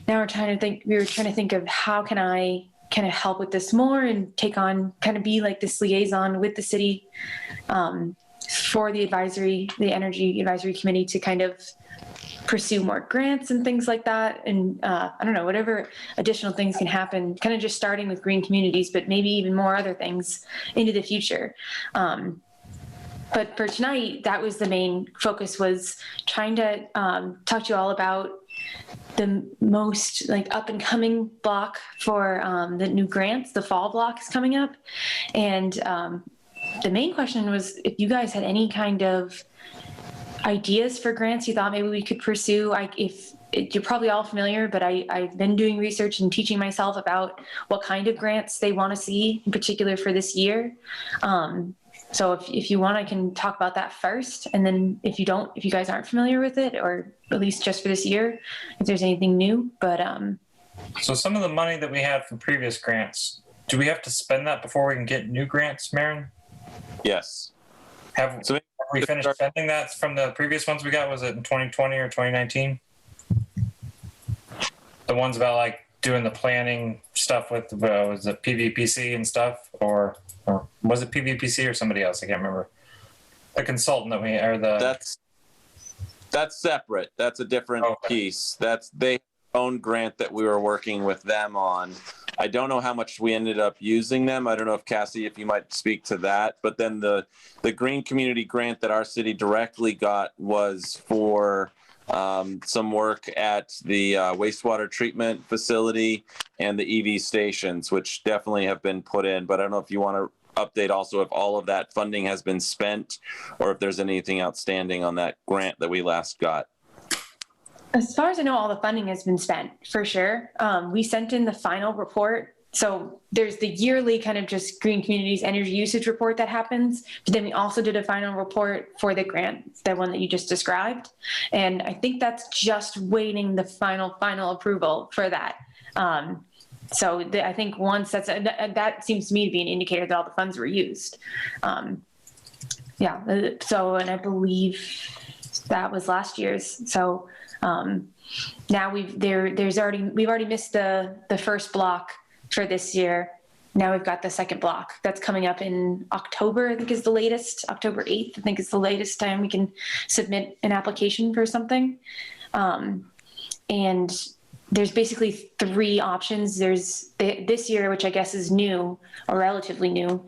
now we were trying to think of how can I kind of help with this more and take on, kind of be like this liaison with the city for the energy advisory committee to kind of pursue more grants and things like that. And I don't know, whatever additional things can happen, kind of just starting with green communities, but maybe even more other things into the future. But for tonight, that was the main focus, was trying to talk to you all about the most up and coming block for the new grants. The fall block is coming up. And the main question was if you guys had any kind of ideas for grants you thought maybe we could pursue. You're probably all familiar, but I've been doing research and teaching myself about what kind of grants they want to see, in particular for this year. So if you want, I can talk about that first. And then if you guys aren't familiar with it, or at least just for this year, if there's anything new, but. So some of the money that we had from previous grants, do we have to spend that before we can get new grants, Maren? Yes. Have we finished spending that from the previous ones we got? Was it in 2020 or 2019? The ones about doing the planning stuff with, was it PVPC and stuff, or was it PVPC or somebody else? I can't remember. The consultant that That's separate. That's a different piece. That's their own grant that we were working with them on. I don't know how much we ended up using them. I don't know if Cassie, if you might speak to that. But then the green community grant that our city directly got was for some work at the wastewater treatment facility and the EV stations, which definitely have been put in. But I don't know if you want to update also if all of that funding has been spent or if there's anything outstanding on that grant that we last got. As far as I know, all the funding has been spent for sure. We sent in the final report. So there's the yearly kind of just green communities energy usage report that happens. But then we also did a final report for the grant, the one that you just described. And I think that's just waiting the final approval for that. I think once that seems to me to be an indicator that all the funds were used. And I believe that was last year's. So now we've already missed the first block for this year. Now we've got the second block that's coming up in October, I think is the latest. October 8th, I think is the latest time we can submit an application for something. And there's basically three options. There's this year, which I guess is new or relatively new,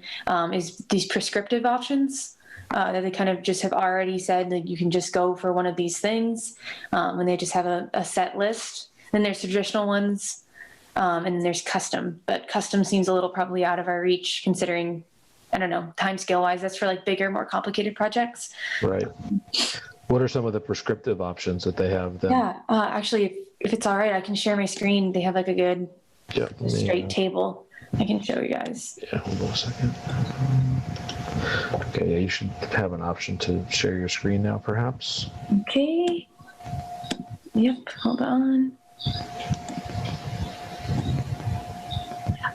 is these prescriptive options that they kind of just have already said that you can just go for one of these things when they just have a set list. Then there's traditional ones, and then there's custom. But custom seems a little probably out of our reach considering, I don't know, time scale wise, that's for bigger, more complicated projects. Right. What are some of the prescriptive options that they have then? Yeah, actually, if it's all right, I can share my screen. They have a good straight table. I can show you guys. Yeah, hold on a second. Okay, yeah, you should have an option to share your screen now, perhaps. Okay. Yep, hold on.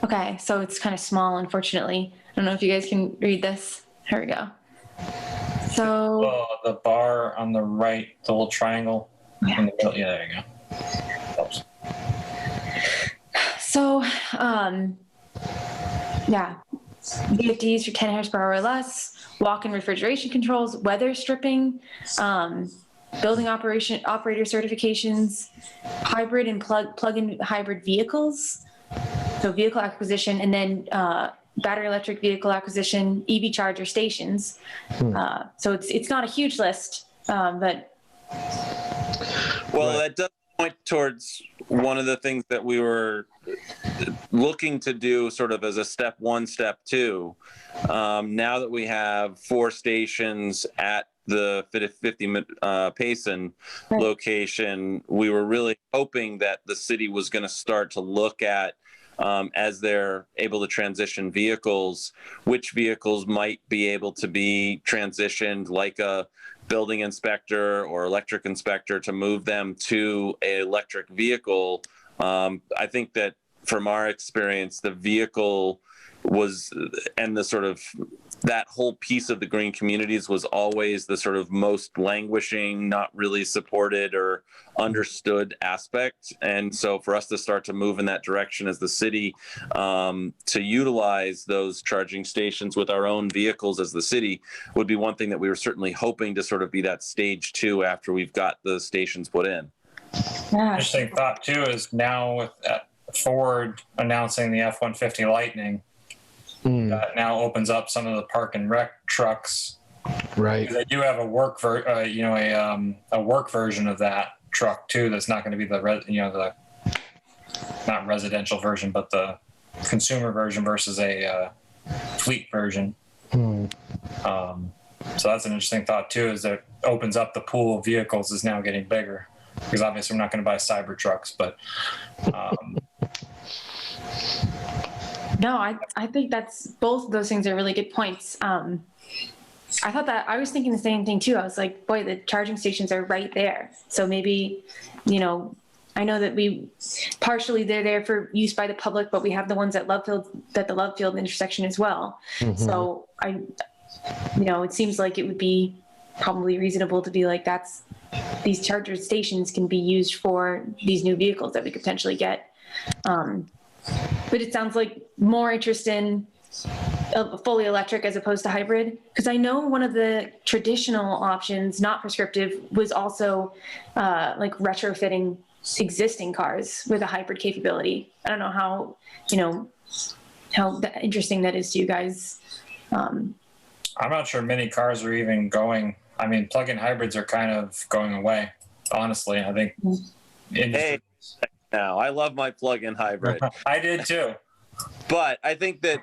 Okay, so it's kind of small, unfortunately. I don't know if you guys can read this. Here we go. So, Oh, the bar on the right, the little triangle in the middle. Yeah, there you go. Helps. so, yeah, VFDs for 10 horsepower or less, walk-in refrigeration controls, weather stripping, building operator certifications, hybrid and plug-in hybrid vehicles, so vehicle acquisition, and then battery electric vehicle acquisition, EV charger stations. So it's not a huge list, but Well, that does point towards one of the things that we were looking to do sort of as a step one, step two. Now that we have 4 stations at the 50 Payson location, we were really hoping that the city was going to start to look at, as they're able to transition vehicles, which vehicles might be able to be transitioned, like a building inspector or electric inspector, to move them to an electric vehicle. I think that from our experience, the vehicle was, and the sort of that whole piece of the green communities was always the sort of most languishing, not really supported or understood aspect. And so for us to start to move in that direction as the city, to utilize those charging stations with our own vehicles as the city, would be one thing that we were certainly hoping to sort of be that stage 2 after we've got the stations put in. yeah. Interesting thought too is now with Ford announcing the F-150 Lightning, that now opens up some of the park and rec trucks. Right. They do have a work a work version of that truck too. That's not going to be the not residential version, but the consumer version versus a fleet version. So that's an interesting thought too. Is that it opens up the pool of vehicles is now getting bigger, because obviously we're not going to buy cyber trucks, but. No, I think that's, both of those things are really good points. I thought that, I was thinking the same thing too. I was like, boy, the charging stations are right there. So maybe, I know that partially they're there for use by the public, but we have the ones at the Love Field intersection as well. So it seems like it would be probably reasonable to be like, these charger stations can be used for these new vehicles that we could potentially get. But it sounds like more interest in fully electric as opposed to hybrid. Because I know one of the traditional options, not prescriptive, was also like retrofitting existing cars with a hybrid capability. I don't know how interesting that is to you guys. I'm not sure many cars are even going. I mean, plug-in hybrids are kind of going away, honestly. I think. Hey, now I love my plug-in hybrid. I did too. But I think that,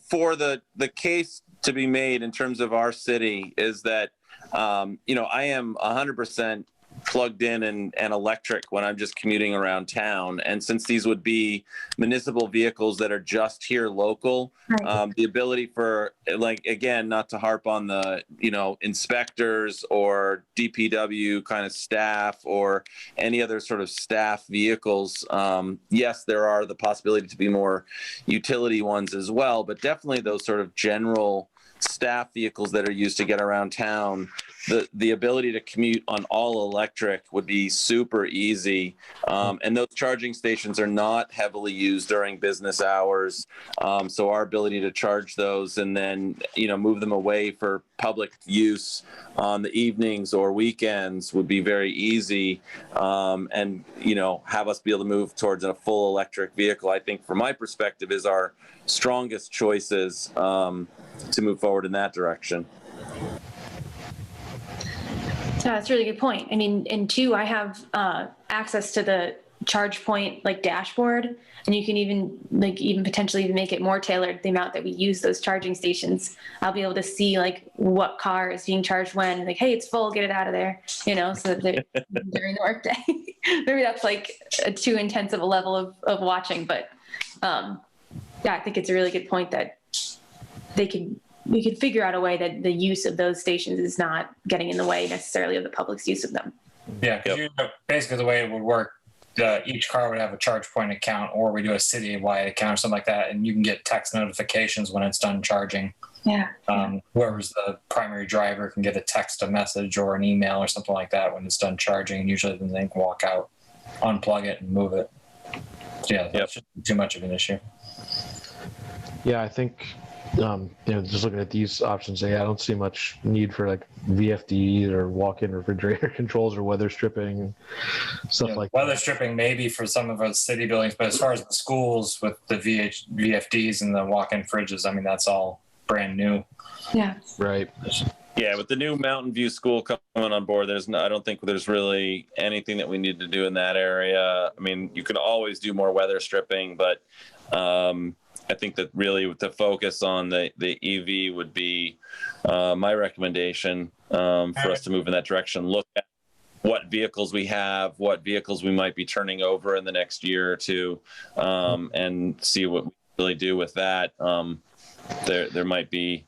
for the case to be made in terms of our city is that, I am 100% plugged in and electric when I'm just commuting around town. And since these would be municipal vehicles that are just here local, the ability for, like, again, not to harp on the, inspectors or DPW kind of staff or any other sort of staff vehicles. Yes, there are the possibility to be more utility ones as well, but definitely those sort of general staff vehicles that are used to get around town, the ability to commute on all electric would be super easy. And those charging stations are not heavily used during business hours. So our ability to charge those and then, move them away for public use on the evenings or weekends would be very easy. And, have us be able to move towards a full electric vehicle, I think from my perspective is our strongest choices to move forward in that direction. Yeah, that's a really good point. I mean, and two, I have access to the charge point like dashboard, and you can even potentially even make it more tailored the amount that we use those charging stations. I'll be able to see like what car is being charged when, like, hey, it's full, get it out of there, so that during the workday. Maybe that's like too intense of a level of watching, but yeah, I think it's a really good point that we could figure out a way that the use of those stations is not getting in the way necessarily of the public's use of them. Yeah, because basically the way it would work, each car would have a charge point account, or we do a city-wide account or something like that, and you can get text notifications when it's done charging. Yeah. Whoever's the primary driver can get a message or an email or something like that when it's done charging, and usually then they can walk out, unplug it, and move it. So yeah, that's just too much of an issue. Yeah, I think just looking at these options, I don't see much need for like VFDs or walk-in refrigerator controls or weather stripping, stuff like weather that. stripping maybe for some of our city buildings, but as far as the schools with the VFDs and the walk-in fridges, I mean, that's all brand new. Yeah. Right. Yeah, with the new Mountain View School coming on board, I don't think there's really anything that we need to do in that area. I mean, you can always do more weather stripping, but I think that really the focus on the EV would be my recommendation for us to move in that direction. Look at what vehicles we have, what vehicles we might be turning over in the next year or two, and see what we really do with that. There might be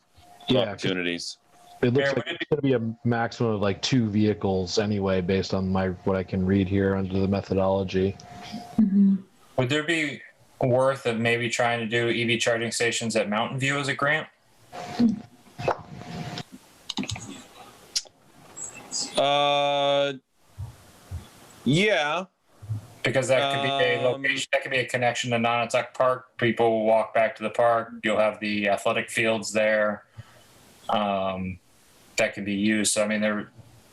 opportunities. It looks like it's going to be a maximum of like 2 vehicles anyway, based on what I can read here under the methodology. Mm-hmm. Would there be worth of maybe trying to do EV charging stations at Mountain View as a grant? Yeah. Because that could be a location, that could be a connection to Nonotuck Park. People will walk back to the park. You'll have the athletic fields there that can be used. So, I mean,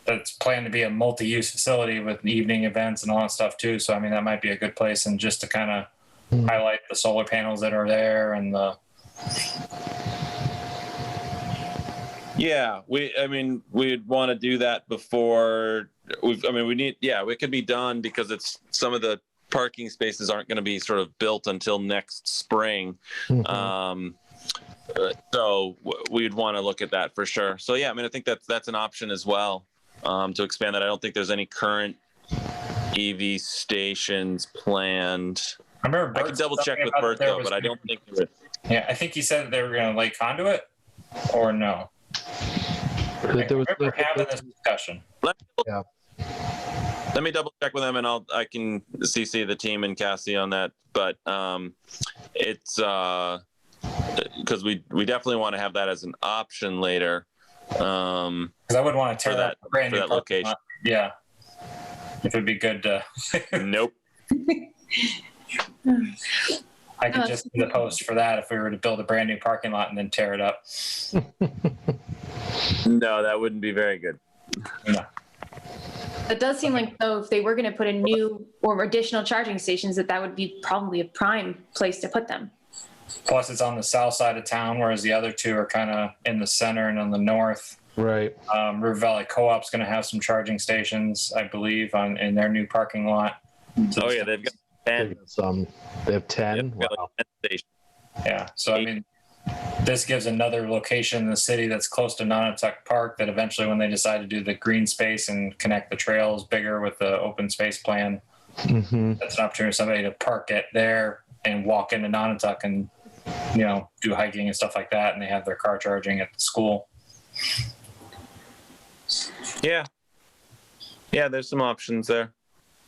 that's planned to be a multi-use facility with evening events and all that stuff too. So, I mean, that might be a good place, and just to kind of highlight the solar panels that are there and the. Yeah, we'd want to do that before it could be done because some of the parking spaces aren't going to be sort of built until next spring. Mm-hmm. So we'd want to look at that for sure. So yeah, I mean, I think that's an option as well, to expand that. I don't think there's any current EV stations planned. I can double check with Bert though, but I don't think there is. Yeah, I think he said that they were going to lay conduit, or no. I remember having this discussion. Let me double check with them, and I can CC the team and Cassie on that. But it's because we definitely want to have that as an option later. Because I would want to tear that brand new location. Lot. Yeah, if it'd be good to. Nope. I could just do the post for that if we were to build a brand new parking lot and then tear it up. No, that wouldn't be very good. No. It does seem like, though, if they were going to put in new or additional charging stations, that would be probably a prime place to put them. Plus, it's on the south side of town, whereas the other two are kind of in the center and on the north. Right. River Valley Co-op's going to have some charging stations, I believe, in their new parking lot. So they've got 10. They have 10. Yep, wow. 10 stations. Yeah. So, I mean, this gives another location in the city that's close to Nonotuck Park that eventually, when they decide to do the green space and connect the trails bigger with the open space plan, that's an opportunity for somebody to park it there and walk into Nonotuck and, do hiking and stuff like that. And they have their car charging at the school. Yeah. Yeah, there's some options there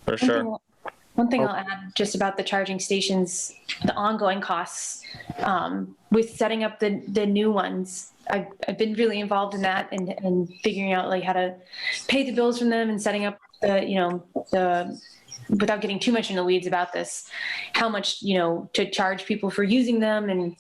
for sure. One thing I'll add just about the charging stations, the ongoing costs with setting up the new ones. I've been really involved in that and figuring out like how to pay the bills from them and setting up the without getting too much in the weeds about this, how much, to charge people for using them and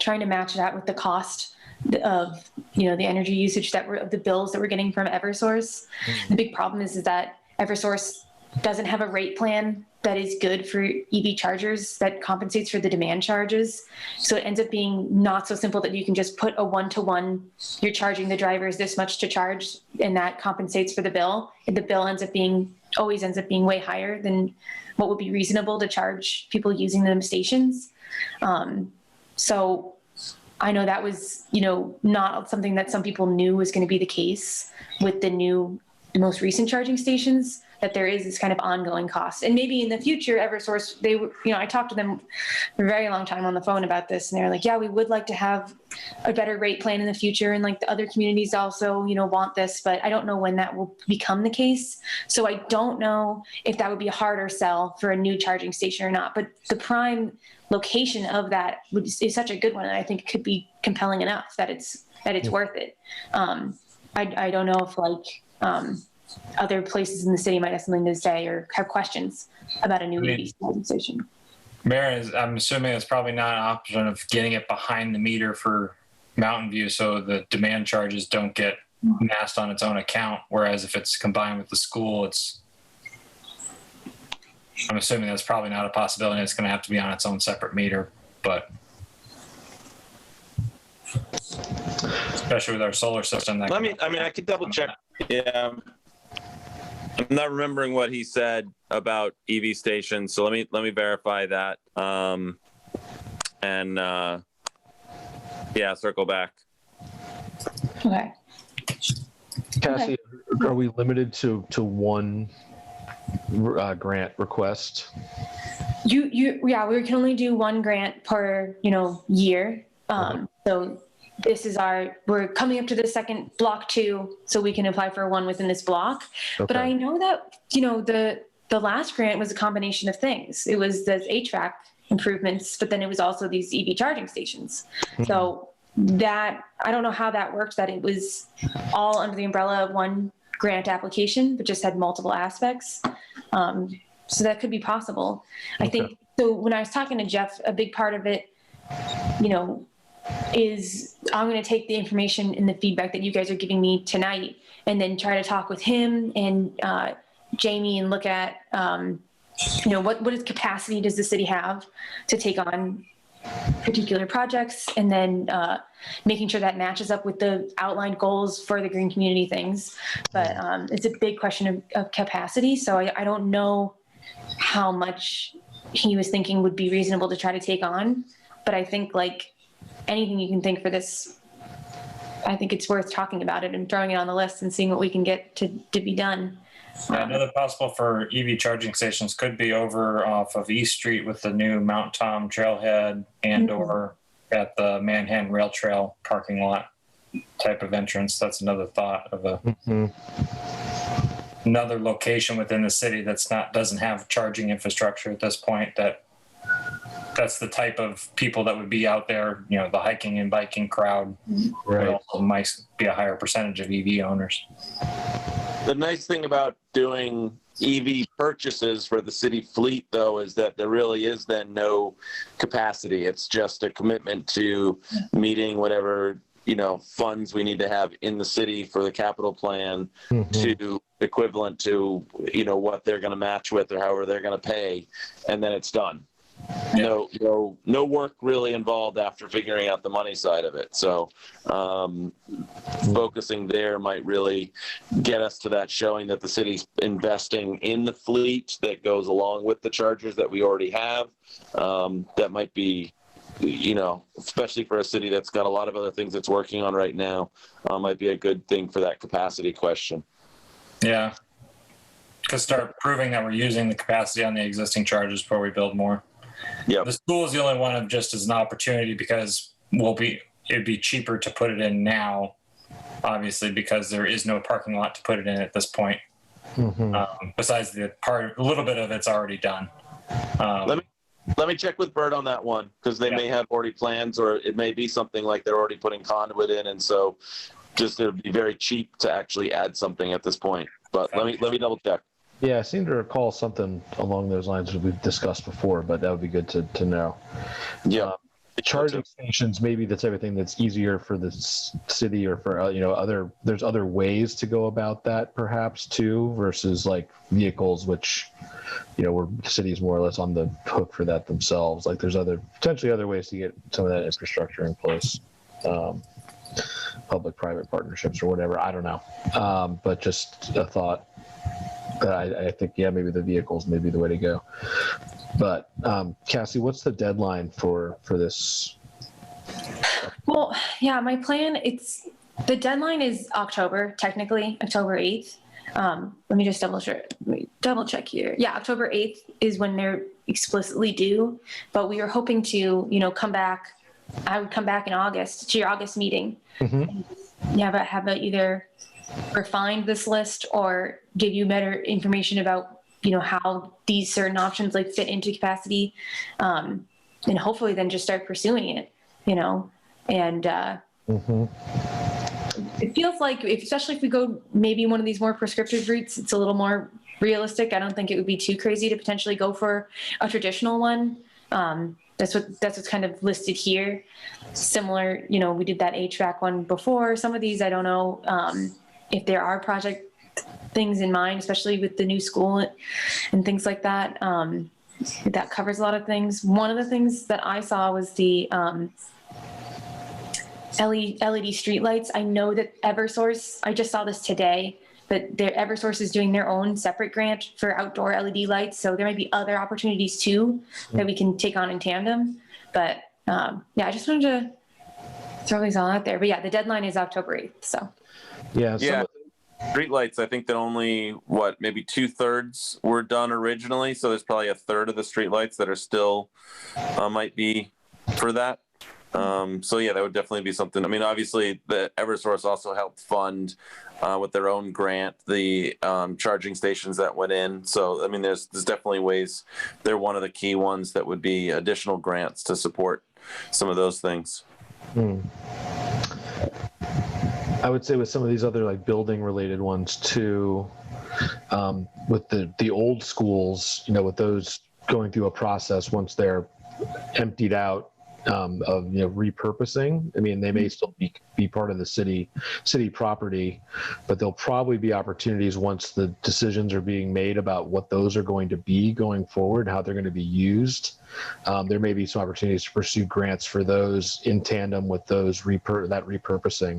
trying to match that with the cost of, the energy usage the bills that we're getting from Eversource. The big problem is that Eversource doesn't have a rate plan that is good for EV chargers that compensates for the demand charges. So it ends up being not so simple that you can just put a 1-to-1, you're charging the drivers this much to charge, and that compensates for the bill. And the bill always ends up being way higher than what would be reasonable to charge people using them stations. So I know that was, not something that some people knew was going to be the case with the most recent charging stations. that there is this kind of ongoing cost. And maybe in the future, Eversource, they, I talked to them for a very long time on the phone about this, and they're like, yeah, we would like to have a better rate plan in the future. And like the other communities also, want this, but I don't know when that will become the case. So I don't know if that would be a harder sell for a new charging station or not, but the prime location of that is such a good one. And I think it could be compelling enough that it's worth it. I don't know if other places in the city might have something to say or have questions about a new EV charging station. Maren, I'm assuming it's probably not an option of getting it behind the meter for Mountain View so the demand charges don't get masked on its own account. Whereas if it's combined with the school, I'm assuming that's probably not a possibility. It's going to have to be on its own separate meter, but especially with our solar system. I could double check. Yeah. I'm not remembering what he said about EV stations, so let me verify that. Circle back. Okay. Cassie, are we limited to one grant request? We can only do one grant per year. So this is we're coming up to the second block 2, so we can apply for one within this block. Okay. But I know that the last grant was a combination of things. It was the HVAC improvements, but then it was also these EV charging stations. So that, I don't know how that worked, that it was all under the umbrella of one grant application, but just had multiple aspects. So that could be possible. Okay. I think, so when I was talking to Jeff, a big part of it, is I'm going to take the information and the feedback that you guys are giving me tonight and then try to talk with him and Jamie and look at, what capacity does the city have to take on particular projects, and then making sure that matches up with the outlined goals for the green community things. But it's a big question of capacity. So I don't know how much he was thinking would be reasonable to try to take on. But I think anything you can think for this, I think it's worth talking about it and throwing it on the list and seeing what we can get to be done. Another possible for EV charging stations could be over off of East Street with the new Mount Tom trailhead and or at the Manhattan Rail Trail parking lot type of entrance. That's another thought of another location within the city doesn't have charging infrastructure at this point. That's the type of people that would be out there, the hiking and biking crowd. Right. Also might be a higher percentage of EV owners. The nice thing about doing EV purchases for the city fleet, though, is that there really is then no capacity. It's just a commitment to meeting whatever, funds we need to have in the city for the capital plan to equivalent to, what they're going to match with or however they're going to pay. And then it's done. No work really involved after figuring out the money side of it. So focusing there might really get us to that, showing that the city's investing in the fleet that goes along with the chargers that we already have. That might be, especially for a city that's got a lot of other things it's working on right now, might be a good thing for that capacity question. Yeah. To start proving that we're using the capacity on the existing chargers before we build more. Yeah, the school is the only one of just as an opportunity because it'd be cheaper to put it in now, obviously, because there is no parking lot to put it in at this point. Besides a little bit of it's already done. Let me check with Bert on that one, because they may have already plans, or it may be something like they're already putting conduit in, and so just it would be very cheap to actually add something at this point. But let me double check. Yeah, I seem to recall something along those lines that we've discussed before, but that would be good to know. Yeah. Charging stations, maybe that's everything that's easier for the city or for, there's other ways to go about that perhaps too, versus vehicles, which, where the city is more or less on the hook for that themselves. There's potentially other ways to get some of that infrastructure in place. Public-private partnerships or whatever, I don't know. But just a thought. I think, maybe the vehicles may be the way to go. But Cassie, what's the deadline for this? Well, my plan, the deadline is October, technically, October 8th. Let me just double check here. Yeah, October 8th is when they're explicitly due, but we were hoping to, come back. I would come back in August to your August meeting. Have either refined this list or give you better information about, how these certain options like fit into capacity. And hopefully then just start pursuing it, and, it feels like, especially if we go maybe one of these more prescriptive routes, it's a little more realistic. I don't think it would be too crazy to potentially go for a traditional one. That's what's kind of listed here. Similar, we did that HVAC one before. Some of these, I don't know if there are project things in mind, especially with the new school and things like that. That covers a lot of things. One of the things that I saw was the LED streetlights. I know that Eversource, I just saw this today, but Eversource is doing their own separate grant for outdoor LED lights. So there might be other opportunities too that we can take on in tandem. But I just wanted to throw these all out there. But yeah, the deadline is October 8th. So streetlights, I think that only maybe 2/3 were done originally. So there's probably 1/3 of the streetlights that are still might be for that. That would definitely be something. I mean, obviously, the Eversource also helped fund with their own grant the charging stations that went in. So, I mean, there's definitely ways. They're one of the key ones that would be additional grants to support some of those things. I would say with some of these other like building related ones too, with the old schools, with those going through a process once they're emptied out. Of repurposing. I mean, they may still be part of the city property, but there'll probably be opportunities once the decisions are being made about what those are going to be going forward, how they're going to be used. There may be some opportunities to pursue grants for those in tandem with those repurposing.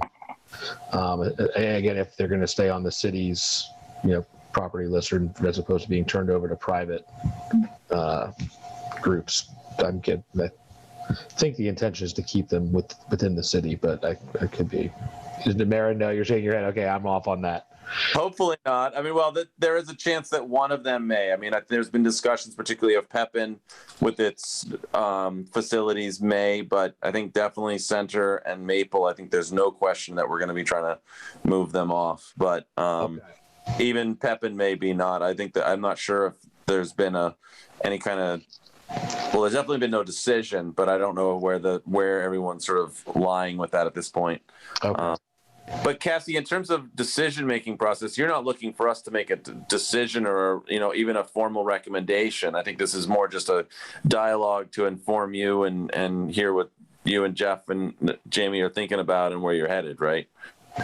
Again, if they're going to stay on the city's property list, or as opposed to being turned over to private groups. I think the intention is to keep them within the city, but I could be. Mara, no, you're shaking your head. Okay, I'm off on that. Hopefully not. I mean, there is a chance that one of them may. I mean, there's been discussions, particularly of Pepin with its facilities may, but I think definitely Center and Maple, I think there's no question that we're going to be trying to move them off. But even Pepin may be not. I think that I'm not sure if there's been any kind of. Well, there's definitely been no decision, but I don't know where everyone's sort of lying with that at this point. Okay. But Cassie, in terms of decision-making process, you're not looking for us to make a decision or, even a formal recommendation. I think this is more just a dialogue to inform you and hear what you and Jeff and Jamie are thinking about and where you're headed, right?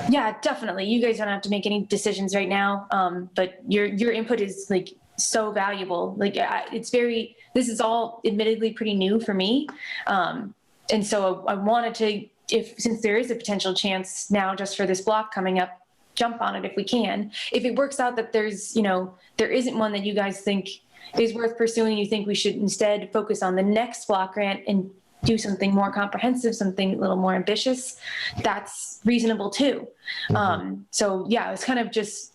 Yeah, definitely. You guys don't have to make any decisions right now, but your input is like so valuable. Like this is all admittedly pretty new for me. And so I wanted to, since there is a potential chance now just for this block coming up, jump on it if we can. If it works out that there's, there isn't one that you guys think is worth pursuing, you think we should instead focus on the next block grant and do something more comprehensive, something a little more ambitious, that's reasonable too. So yeah, it's kind of just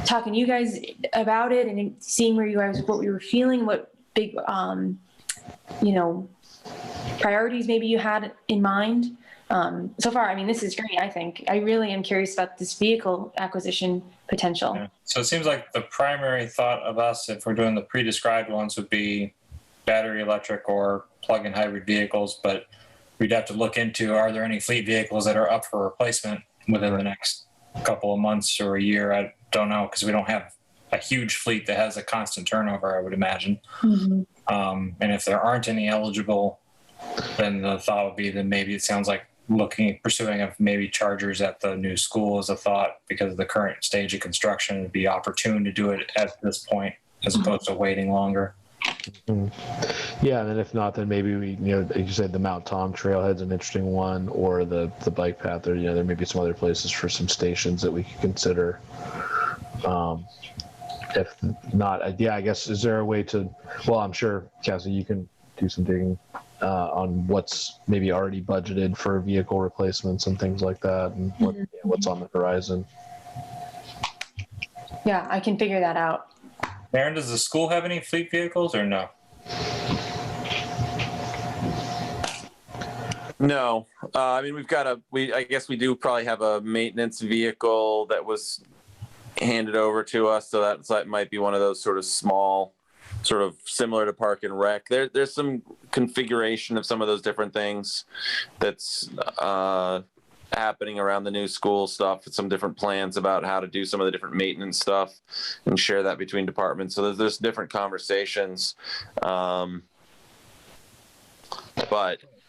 talking to you guys about it and seeing what we were feeling, what big, priorities maybe you had in mind. So far, I mean, this is great. I think I really am curious about this vehicle acquisition potential. Yeah. So it seems like the primary thought of us, if we're doing the pre-described ones, would be battery electric or plug-in hybrid vehicles, but we'd have to look into, are there any fleet vehicles that are up for replacement within the next couple of months or a year? I don't know, because we don't have a huge fleet that has a constant turnover, I would imagine. And if there aren't any eligible, then the thought would be that maybe it sounds like pursuing of maybe chargers at the new school is a thought, because of the current stage of construction. It'd be opportune to do it at this point as opposed to waiting longer. Yeah, and then if not, then maybe we, like you said, the Mount Tom trailhead's an interesting one, or the bike path, or there may be some other places for some stations that we could consider. If not, I guess, is there a way to? Well, I'm sure, Cassie, you can do some digging on what's maybe already budgeted for vehicle replacements and things like that, and what's on the horizon. Yeah, I can figure that out. Aaron, does the school have any fleet vehicles or no? No, I mean, I guess we do probably have a maintenance vehicle that was handed over to us. So that might be one of those sort of small, sort of similar to Park and Rec. There's some configuration of some of those different things that's happening around the new school stuff, some different plans about how to do some of the different maintenance stuff and share that between departments. So there's different conversations. But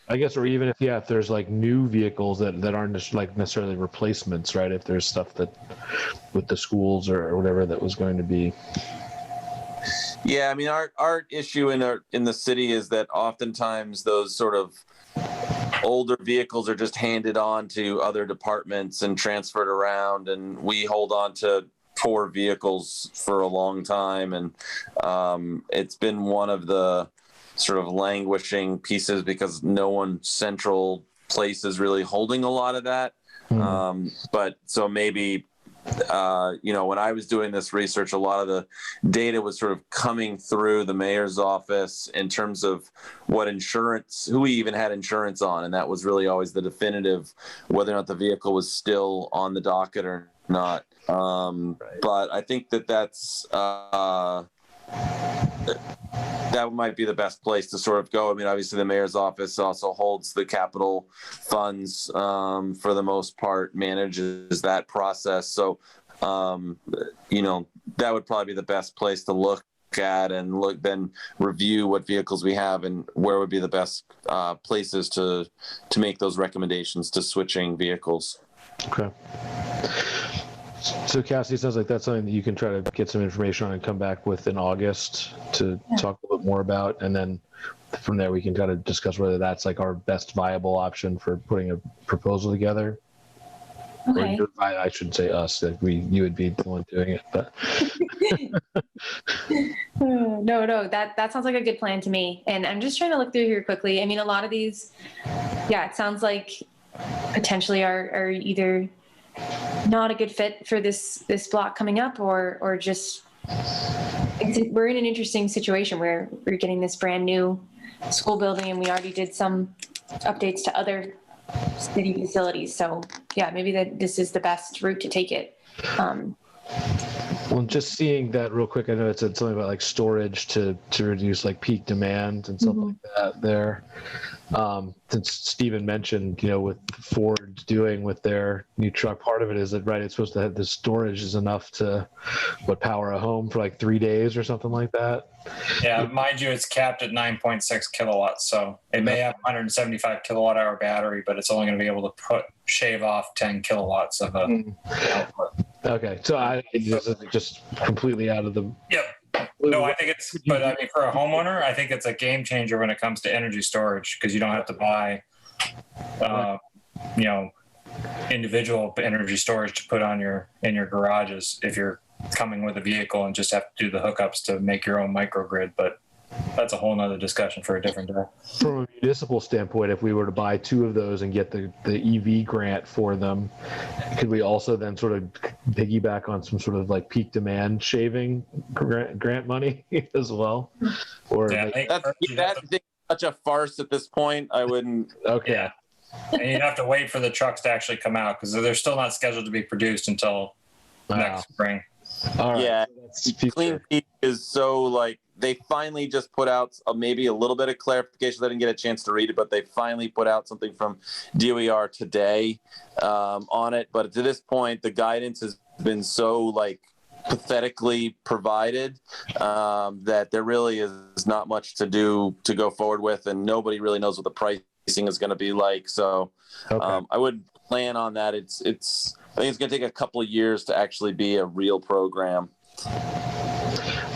I guess, or even if there's like new vehicles that aren't just like necessarily replacements, right? If there's stuff that with the schools or whatever that was going to be. yeah, I mean, our issue in the city is that oftentimes those sort of older vehicles are just handed on to other departments and transferred around, and we hold on to 4 vehicles for a long time, and it's been one of the sort of languishing pieces because no one central place is really holding a lot of that. But so maybe, when I was doing this research, a lot of the data was sort of coming through the mayor's office in terms of what insurance, who we even had insurance on. And that was really always the definitive whether or not the vehicle was still on the docket or not. But I think that's, that might be the best place to sort of go. I mean, obviously the mayor's office also holds the capital funds for the most part, manages that process. So, that would probably be the best place to look at and then review what vehicles we have and where would be the best places to make those recommendations to switching vehicles. Okay. So Cassie, it sounds like that's something that you can try to get some information on and come back with in August to talk a little bit more about. And then from there, we can kind of discuss whether that's like our best viable option for putting a proposal together. Okay. Or I shouldn't say us, that you would be the one doing it, but. No, that sounds like a good plan to me. And I'm just trying to look through here quickly. I mean, a lot of these, it sounds like potentially are either not a good fit for this block coming up, or just we're in an interesting situation where we're getting this brand new school building and we already did some updates to other city facilities. So maybe this is the best route to take it. Well, just seeing that real quick, I know it said something about like storage to reduce like peak demand and stuff like that there. Since Stephen mentioned, with Ford doing with their new truck, part of it is that, right, it's supposed to have the storage is enough to power a home for like 3 days or something like that. Yeah, mind you, it's capped at 9.6 kilowatts. So it may have 175 kilowatt hour battery, but it's only going to be able to shave off 10 kilowatts of output. Okay, so this is just completely out of the. Yep. No, I think but I mean, for a homeowner, I think it's a game changer when it comes to energy storage because you don't have to buy, individual energy storage to put on in your garages if you're coming with a vehicle and just have to do the hookups to make your own microgrid. But that's a whole nother discussion for a different day. From a municipal standpoint, if we were to buy 2 of those and get the EV grant for them, could we also then sort of piggyback on some sort of like peak demand shaving grant money as well? Or that's such a farce at this point. I wouldn't. Okay. Yeah. And you'd have to wait for the trucks to actually come out because they're still not scheduled to be produced until next spring. All right. Yeah. So Clean Peak is so like, they finally just put out maybe a little bit of clarification. I didn't get a chance to read it, but they finally put out something from DOER today on it. But to this point, the guidance has been so like pathetically provided that there really is not much to do to go forward with, and nobody really knows what the pricing is going to be like. So I would plan on that. I think it's going to take a couple of years to actually be a real program.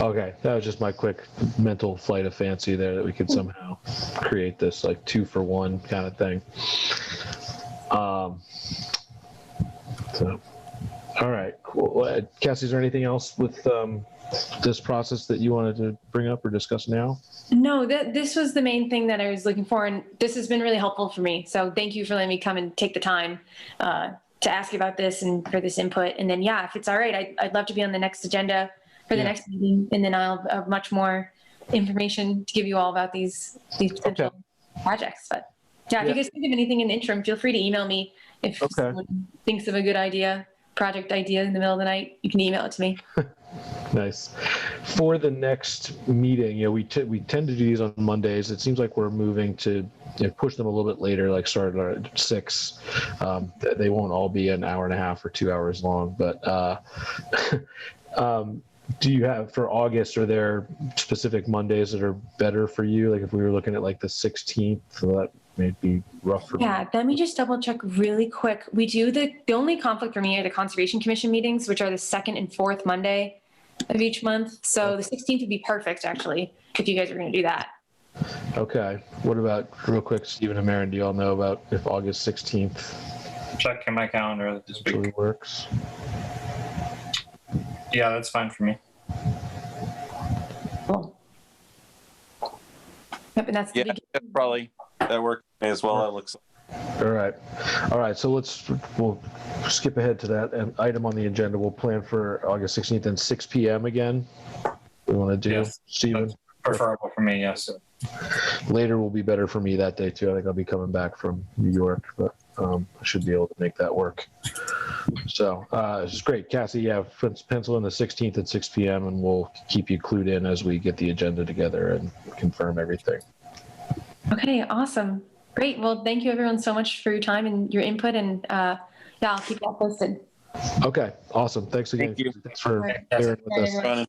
Okay, that was just my quick mental flight of fancy there that we could somehow create this like 2-for-1 kind of thing. So, all right, cool. Cassie, is there anything else with this process that you wanted to bring up or discuss now? No, this was the main thing that I was looking for, and this has been really helpful for me. So thank you for letting me come and take the time ask you about this and for this input. And then, yeah, if it's all right, I'd love to be on the next agenda for the next meeting. And then I'll have much more information to give you all about these potential projects. But yeah, if you guys think of anything in the interim, feel free to email me. If someone thinks of a good project idea in the middle of the night, you can email it to me. Nice. For the next meeting, we tend to do these on Mondays. It seems like we're moving to push them a little bit later, like start at 6. They won't all be an hour and a half or 2 hours long, but do you have for August, are there specific Mondays that are better for you? Like if we were looking at like the 16th, so that may be rough for me. Let me just double check really quick. We do the only conflict for me are the Conservation Commission meetings, which are the 2nd and 4th Monday of each month. So the 16th would be perfect, actually, if you guys are going to do that. Okay. What about, real quick, Stephen and Maren, do you all know about if August 16th Checking my calendar this actually week. works? Yeah, that's fine for me. Cool. Yep, and that's the beginning. Probably that works for me as well. It looks like. All right. So we'll skip ahead to that item on the agenda. We'll plan for August 16th and 6 p.m. again. We want to do, Yes, Stephen? that's preferable for me, yes. Later will be better for me that day too. I think I'll be coming back from New York, but I should be able to make that work. So it's great. Cassie, pencil in the 16th at 6 p.m. and we'll keep you clued in as we get the agenda together and confirm everything. Okay, awesome. Great. Well, thank you everyone so much for your time and your input, and I'll keep that posted. Okay, awesome. Thanks again. Thank you. Thanks for Right. bearing with us. Everyone.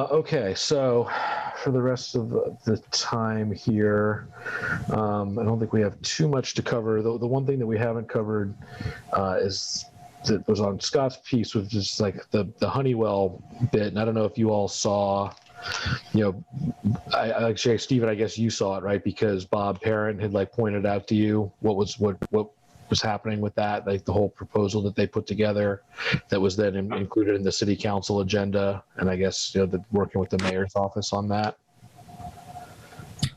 Okay, so for the rest of the time here, I don't think we have too much to cover. The one thing that we haven't covered is that was on Scott's piece, was just like the Honeywell bit. And I don't know if you all saw, I actually, Stephen, I guess you saw it, right? Because Bob Parent had pointed out to you what was happening with that, like the whole proposal that they put together that was then included in the city council agenda. And I guess, working with the mayor's office on that.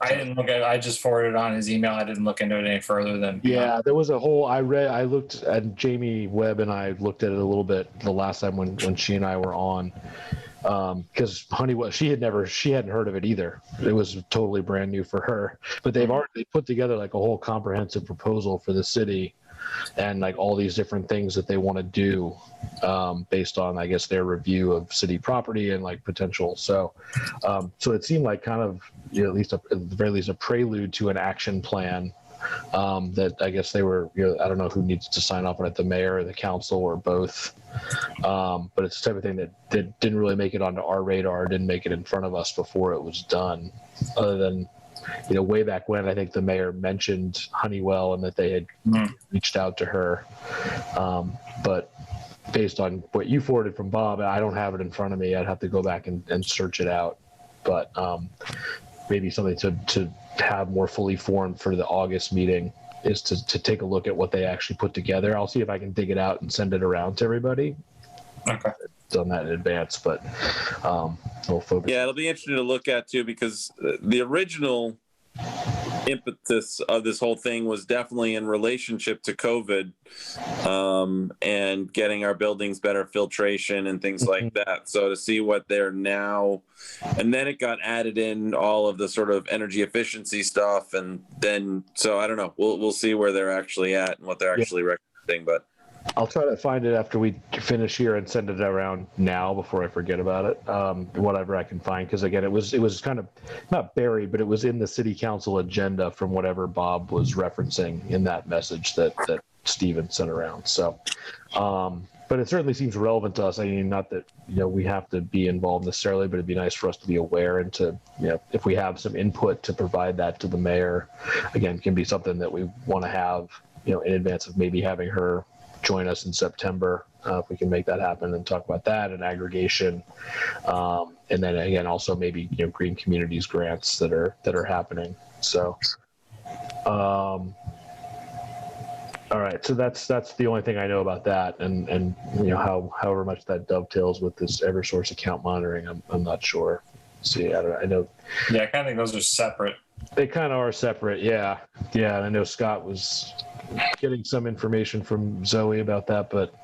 I didn't look at it. I just forwarded on his email. I didn't look into it any further than. Yeah, there was a whole, I looked at Jamie Webb and I looked at it a little bit the last time when she and I were on. Because Honeywell, she hadn't heard of it either. It was totally brand new for her. But they put together a whole comprehensive proposal for the city, and all these different things that they want to do, based on, I guess, their review of city property and potential. So it seemed like kind of, at least at the very least, a prelude to an action plan. That I guess they were, I don't know who needs to sign off on it, the mayor or the council or both. But it's the type of thing that didn't really make it onto our radar, didn't make it in front of us before it was done. Other than, way back when, I think the mayor mentioned Honeywell and that they had reached out to her. But based on what you forwarded from Bob, I don't have it in front of me. I'd have to go back and search it out. But maybe something to have more fully formed for the August meeting is to take a look at what they actually put together. I'll see if I can dig it out and send it around to everybody. Okay. I've done that in advance, but we'll focus. Yeah, it'll be interesting to look at too, because the original impetus of this whole thing was definitely in relationship to COVID, and getting our buildings better filtration and things like that. So to see what they're now, and then it got added in all of the sort of energy efficiency stuff, and then so I don't know. We'll see where they're actually at and what they're actually recommending, but. I'll try to find it after we finish here and send it around now before I forget about it. Whatever I can find, because again, it was kind of not buried, but it was in the city council agenda from whatever Bob was referencing in that message that Stephen sent around. So, but it certainly seems relevant to us. I mean, not that we have to be involved necessarily, but it'd be nice for us to be aware and to if we have some input to provide that to the mayor. Again, can be something that we want to have in advance of maybe having her join us in September, if we can make that happen, and talk about that and aggregation, and then again also maybe green communities grants that are happening. So all right, so that's the only thing I know about that, and however much that dovetails with this Eversource account monitoring, I'm not sure. See, I know. Yeah, I kind of think those are separate They kind of are separate. Yeah. Yeah. And I know Scott was getting some information from Zoe about that, but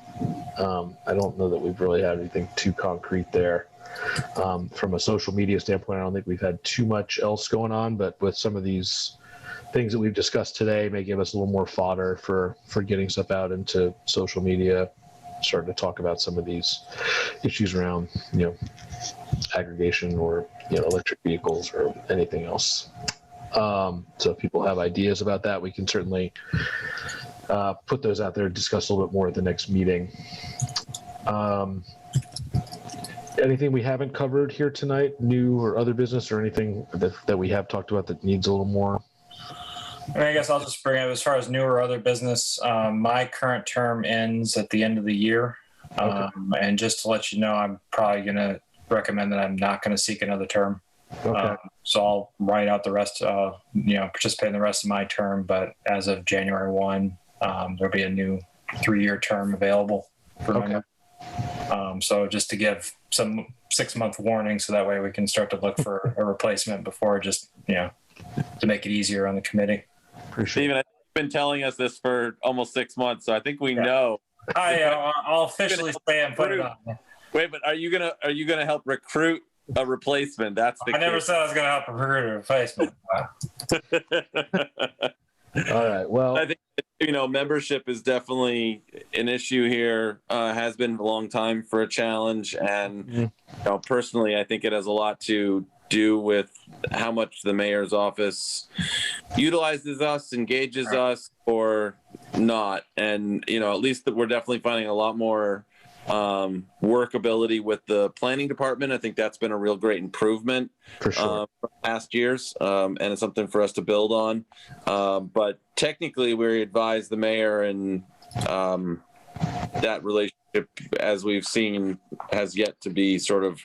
I don't know that we've really had anything too concrete there. From a social media standpoint, I don't think we've had too much else going on, but with some of these things that we've discussed today may give us a little more fodder for getting stuff out into social media, starting to talk about some of these issues around, aggregation or, electric vehicles or anything else. So if people have ideas about that, we can certainly put those out there and discuss a little bit more at the next meeting. Anything we haven't covered here tonight, new or other business, or anything that we have talked about that needs a little more? I guess I'll just bring up as far as new or other business. My current term ends at the end of the year. Okay. And just to let you know, I'm probably going to recommend that I'm not going to seek another term. Okay. So I'll write out the rest, participate in the rest of my term. But as of January 1, there'll be a new 3-year term available for my so just to give some 6-month warning, so that way we can start to look for a replacement before just, to make it easier on the committee. Appreciate Stephen, I've been telling us this for almost 6 months, so I think we know. I'll officially say and put it on. Wait, but are you gonna help recruit a replacement? That's the I never said I was going to help recruit a replacement. All right. Well, I think membership is definitely an issue here. Has been a long time for a challenge, and personally, I think it has a lot to do with how much the mayor's office utilizes us, engages us, or not. And at least that we're definitely finding a lot more workability with the planning department. I think that's been a real great improvement for sure. from past years, and it's something for us to build on. But technically, we advise the mayor, and that relationship, as we've seen, has yet to be sort of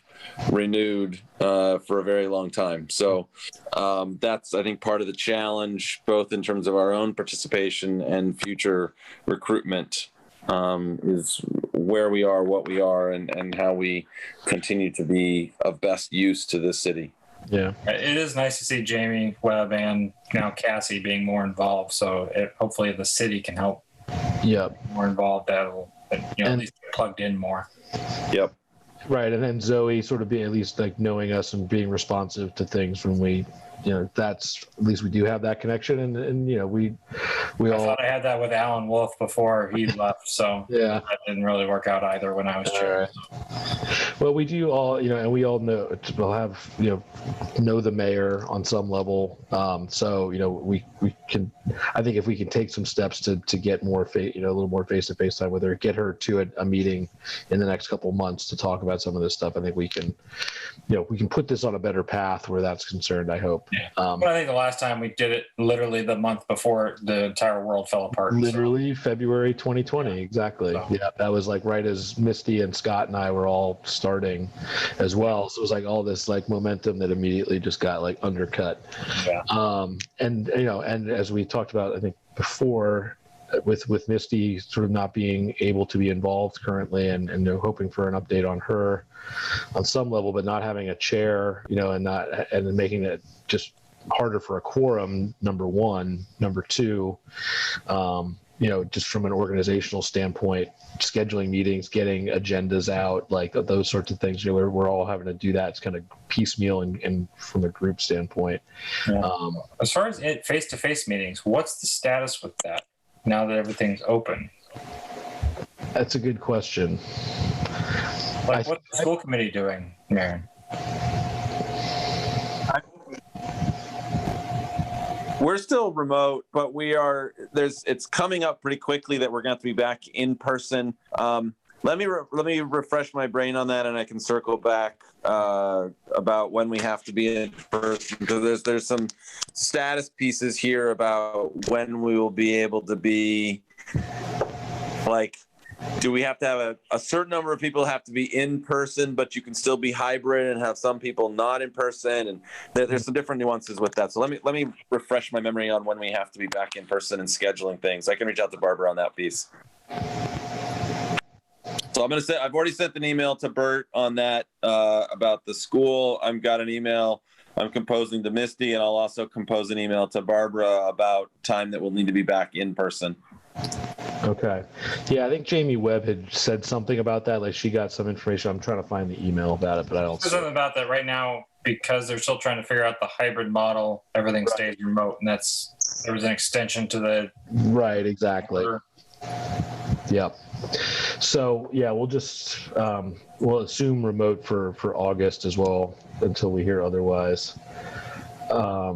renewed for a very long time. So that's, I think, part of the challenge, both in terms of our own participation and future recruitment, is where we are, what we are, and how we continue to be of best use to this city. Yeah, it is nice to see Jamie Webb and now Cassie being more involved. So hopefully the city can help. Yep. More involved. That'll at least get plugged in more. Yep. Right, and then Zoe sort of being at least like knowing us and being responsive to things when we, that's at least we do have that connection, and we I all. thought I had that with Alan Wolf before he left, so yeah, that didn't really work out either when I was chair. Right. Well, we do all, and we all know we'll have know the mayor on some level, so we can. I think if we can take some steps to get more a little more face-to-face time with her, get her to a meeting in the next couple of months to talk about some of this stuff. I think we can, we can put this on a better path where that's concerned, I hope. Yeah. But I think the last time we did it, literally the month before the entire world fell apart. Literally February 2020, exactly. So. Yeah, that was like right as Misty and Scott and I were all starting as well. So it was like all this like momentum that immediately just got like undercut. Yeah. And as we talked about, I think before, with Misty sort of not being able to be involved currently, and hoping for an update on her on some level, but not having a chair, and making it just harder for a quorum, number one. Number two, just from an organizational standpoint, scheduling meetings, getting agendas out, like those sorts of things, we're all having to do that. It's kind of piecemeal and from a group standpoint. Yeah. As far as face-to-face meetings, what's the status with that now that everything's open? That's a good question. Like, what's the school committee doing, Marion? We're still remote, but it's coming up pretty quickly that we're going to have to be back in person. Let me refresh my brain on that, and I can circle back about when we have to be in person, because there's some status pieces here about when we will be able to be, like, do we have to have a certain number of people have to be in person, but you can still be hybrid and have some people not in person, and there's some different nuances with that. So let me refresh my memory on when we have to be back in person and scheduling things. I can reach out to Barbara on that piece. So I've already sent an email to Bert on that about the school. I've got an email I'm composing to Misty, and I'll also compose an email to Barbara about time that we'll need to be back in person. Okay. Yeah, I think Jamie Webb had said something about that. Like she got some information. I'm trying to find the email about it, but I don't There's see something it. about that right now because they're still trying to figure out the hybrid model. Everything stays remote, and there was an extension to the Right, exactly. order. Yep. So yeah, we'll assume remote for August as well until we hear otherwise. But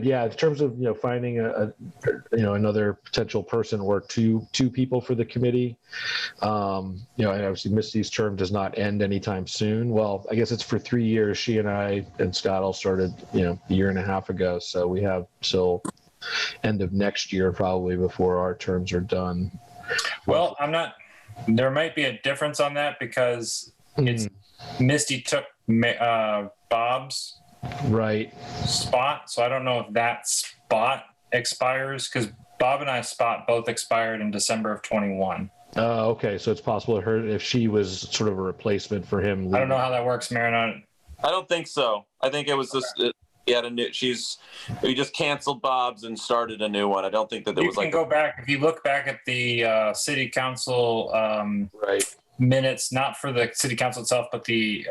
yeah, in terms of finding another potential person or two people for the committee, and obviously Misty's term does not end anytime soon. Well, I guess it's for 3 years. She and I and Scott all started a year and a half ago, so we have till end of next year probably before our terms are done. Well, there might be a difference on that because Misty took Bob's Right. spot, so I don't know if that spot expires because Bob and I's spot both expired in December of 21. Okay, so it's possible if she was sort of a replacement for him. I don't know how that works, Marin. I don't think so. I think it was just we just canceled Bob's and started a new one. I don't think that there was go back if you look back at the city council right minutes, not for the city council itself, but the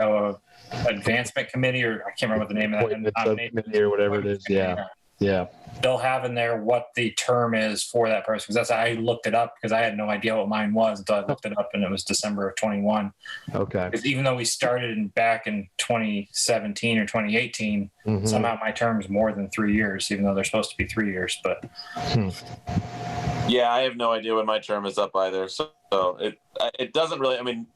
advancement committee, or I can't remember what the name of that subcommittee or whatever it is. Yeah. They'll have in there what the term is for that person because I looked it up because I had no idea what mine was until I looked it up and it was December of 21. Okay. Because even though we started back in 2017 or 2018, somehow my term is more than 3 years, even though they're supposed to be 3 years. But yeah, I have no idea when my term is up either. So it doesn't really. I mean,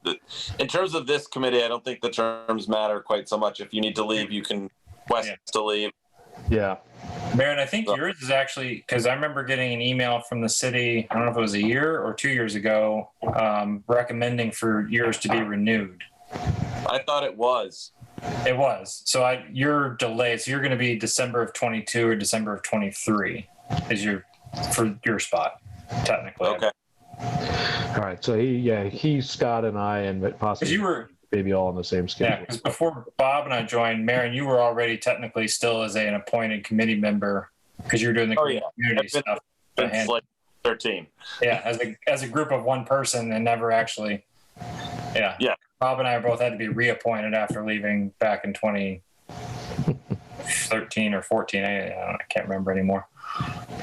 in terms of this committee, I don't think the terms matter quite so much. If you need to leave, you can request to leave. Yeah. Marin, I think yours is actually because I remember getting an email from the city. I don't know if it was a year or 2 years ago, recommending for yours to be renewed. I thought it was. It was. So you're delayed. So you're going to be December of 22 or December of 23 for your spot, technically. Okay. All right. So he, Scott, and I, and possibly you were maybe all on the same schedule. Yeah, because before Bob and I joined, Marin, you were already technically still as an appointed committee member because you were doing the community stuff. It's like 13. Yeah, as a group of one person and never actually. Yeah. Bob and I both had to be reappointed after leaving back in 2013 or 14. I can't remember anymore.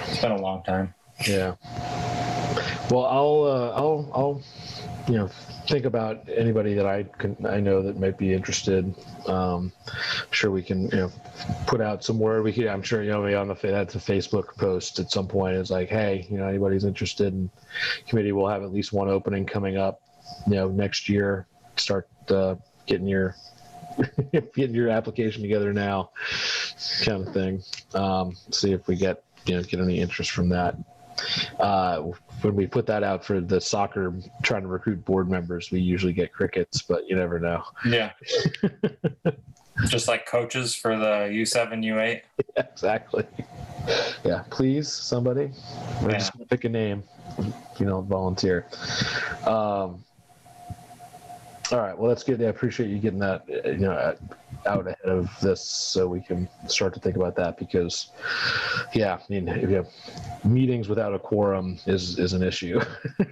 It's been a long time. Yeah. Well, I'll think about anybody that I know that might be interested. Sure, we can put out some word. I'm sure that's a Facebook post at some point. It's like, hey, anybody's interested in committee, we'll have at least one opening coming up. Next year, start getting your application together now, kind of thing. See if we get any interest from that. When we put that out for the soccer, trying to recruit board members, we usually get crickets, but you never know. Yeah. Just like coaches for the U7, U8. Yeah, exactly. Yeah, please, somebody. We're just gonna pick a name. Volunteer. All right. Well, that's good. I appreciate you getting that, out ahead of this so we can start to think about that because, if you have meetings without a quorum is an issue.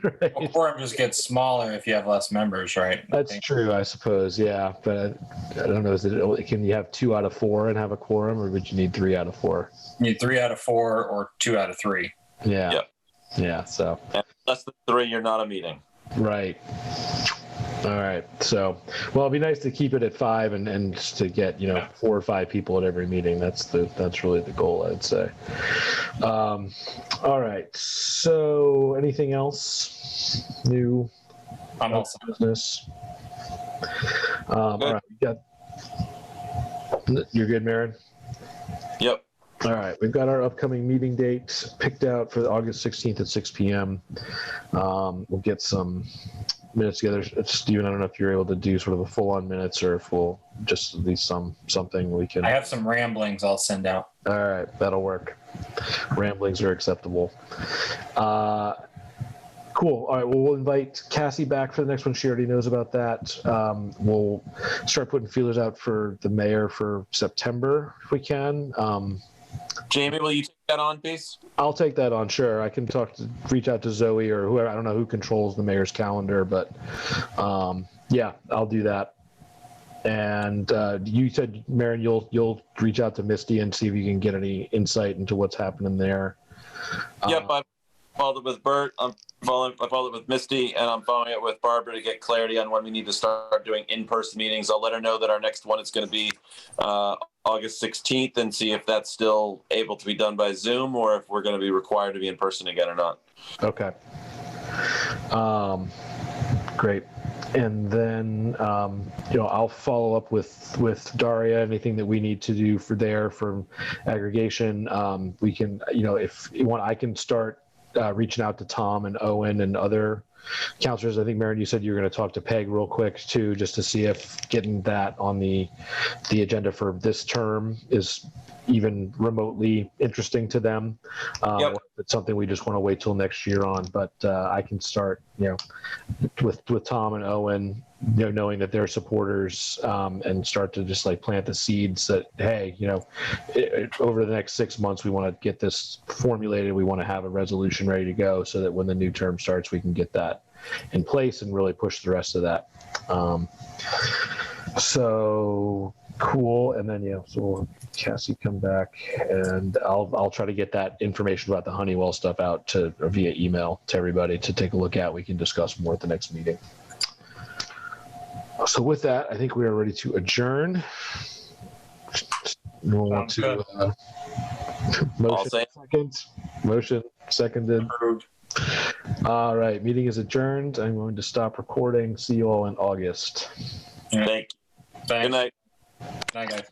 Right? Well, quorum just gets smaller if you have less members, right? That's true, I suppose. Yeah. But I don't know. Can you have 2 out of 4 and have a quorum or would you need 3 out of 4? You need 3 out of 4 or 2 out of 3. Yeah. Yep. Yeah. So. And less than 3, you're not a meeting. Right. All right. So, well, it'd be nice to keep it at 5 and just to get 4 or 5 people at every meeting. That's really the goal, I'd say. All right. So, anything else new? I'm also Business. All right. You're good, Marin? Yep. All right. We've got our upcoming meeting date picked out for August 16th at 6 p.m. We'll get some minutes together. Steven, I don't know if you're able to do sort of a full-on minutes or if we'll just at least something we can. I have some ramblings I'll send out. All right, that'll work. Ramblings are acceptable. Cool. All right. Well, we'll invite Cassie back for the next one. She already knows about that. We'll start putting feelers out for the mayor for September if we can. Jamie, will you take that on, please? I'll take that on. Sure. I can reach out to Zoe or whoever. I don't know who controls the mayor's calendar, but yeah, I'll do that. And you said, Maren, you'll reach out to Misty and see if you can get any insight into what's happening there. Yep, I followed it with Bert. I followed it with Misty, and I'm following it with Barbara to get clarity on when we need to start doing in-person meetings. I'll let her know that our next one is going to be August 16th, and see if that's still able to be done by Zoom or if we're going to be required to be in person again or not. Okay. Great. And then, I'll follow up with Daria, anything that we need to do for aggregation. We can, if you want, I can start reaching out to Tom and Owen and other counselors. I think, Maren, you said you were going to talk to Peg real quick too, just to see if getting that on the agenda for this term is even remotely interesting to them. Yep. It's something we just want to wait till next year on, but I can start, with Tom and Owen, knowing that they're supporters, and start to just like plant the seeds that, hey, over the next 6 months, we want to get this formulated. We want to have a resolution ready to go so that when the new term starts, we can get that in place and really push the rest of that. So cool. And then, so we'll have Cassie come back, and I'll try to get that information about the Honeywell stuff out via email to everybody to take a look at. We can discuss more at the next meeting. So with that, I think we are ready to adjourn. We'll want to motion seconded. All right, meeting is adjourned. I'm going to stop recording. See you all in August. Thank you. Thanks. Good night. Good night, guys.